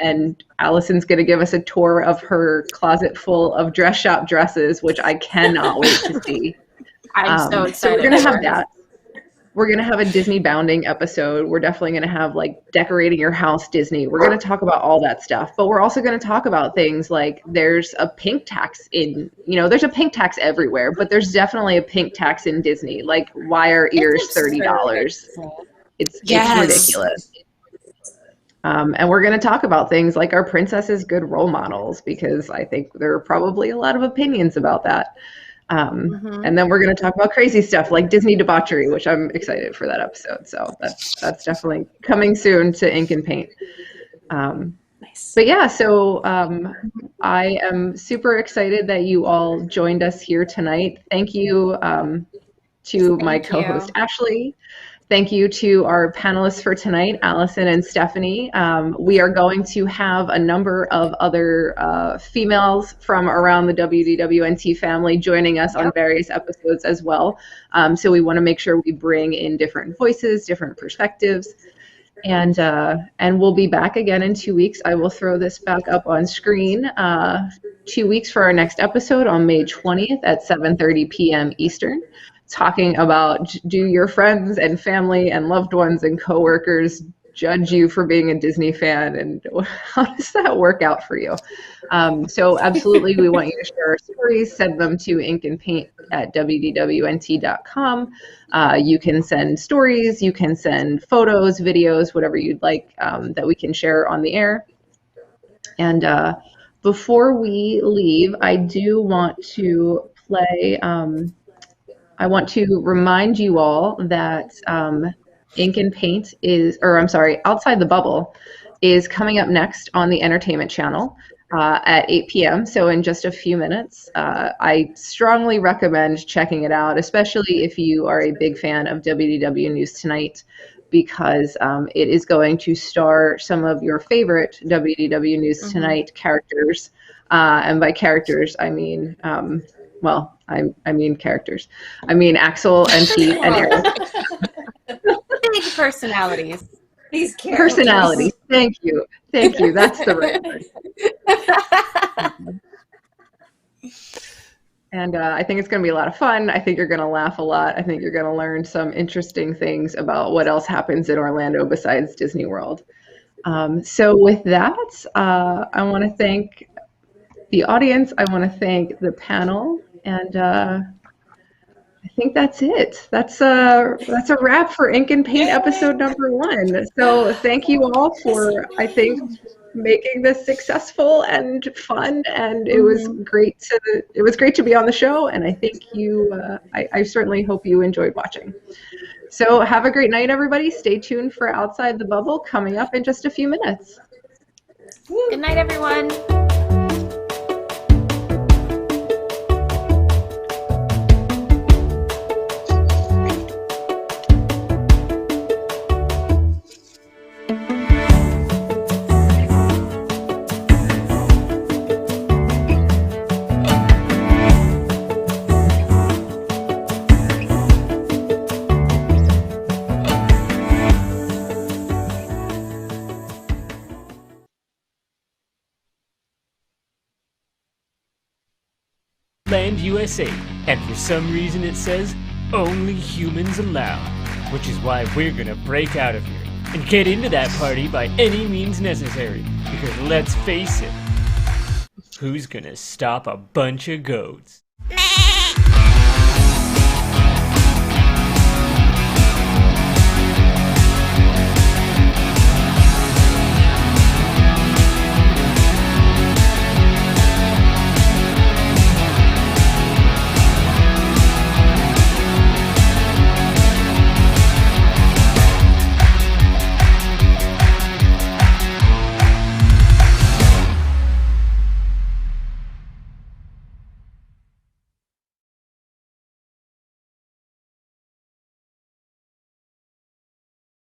And Allison's going to give us a tour of her closet full of dress shop dresses, which I cannot wait to see. I'm so excited. So we're going to have that. We're going to have a Disney bounding episode. We're definitely going to have like decorating your house Disney. We're going to talk about all that stuff, but we're also going to talk about things like there's a pink tax there's a pink tax everywhere, but there's definitely a pink tax in Disney. Like, why are ears $30? It's ridiculous. And we're going to talk about things like, are princesses good role models? Because I think there are probably a lot of opinions about that. And then we're going to talk about crazy stuff like Disney debauchery, which I'm excited for that episode. So that's definitely coming soon to Ink and Paint. Nice. But yeah, so I am super excited that you all joined us here tonight. Thank you to my co-host, Ashley. Thank you to our panelists for tonight, Allison and Stephanie. We are going to have a number of other females from around the WDWNT family joining us on various episodes as well. So we want to make sure we bring in different voices, different perspectives. And we'll be back again in 2 weeks. I will throw this back up on screen. 2 weeks for our next episode on May 20th at 7:30 p.m. Eastern. Talking about, do your friends and family and loved ones and coworkers judge you for being a Disney fan, and how does that work out for you? So absolutely, we want you to share our stories. Send them to inkandpaint@wdwnt.com. You can send stories, you can send photos, videos, whatever you'd like that we can share on the air. And before we leave, I do want to play... I want to remind you all that Ink and Paint Outside the Bubble is coming up next on the Entertainment Channel at 8 p.m. So in just a few minutes. I strongly recommend checking it out, especially if you are a big fan of WDW News Tonight, because it is going to star some of your favorite WDW News Tonight characters. And by characters, I mean, well, I mean characters. I mean Axel and Pete and Eric. Big personalities. These characters. Personalities. Thank you. That's the right word. And I think it's going to be a lot of fun. I think you're going to laugh a lot. I think you're going to learn some interesting things about what else happens in Orlando besides Disney World. So with that, I want to thank the audience. I want to thank the panel, and I think that's it. That's a wrap for Ink and Paint episode number 1. So thank you all for, I think, making this successful and fun, and it was great to be on the show, and I think I certainly hope you enjoyed watching. So have a great night, everybody. Stay tuned for Outside the Bubble coming up in just a few minutes. Good night, everyone. Land USA, and for some reason it says only humans allowed, which is why we're gonna break out of here and get into that party by any means necessary, because let's face it, who's gonna stop a bunch of goats?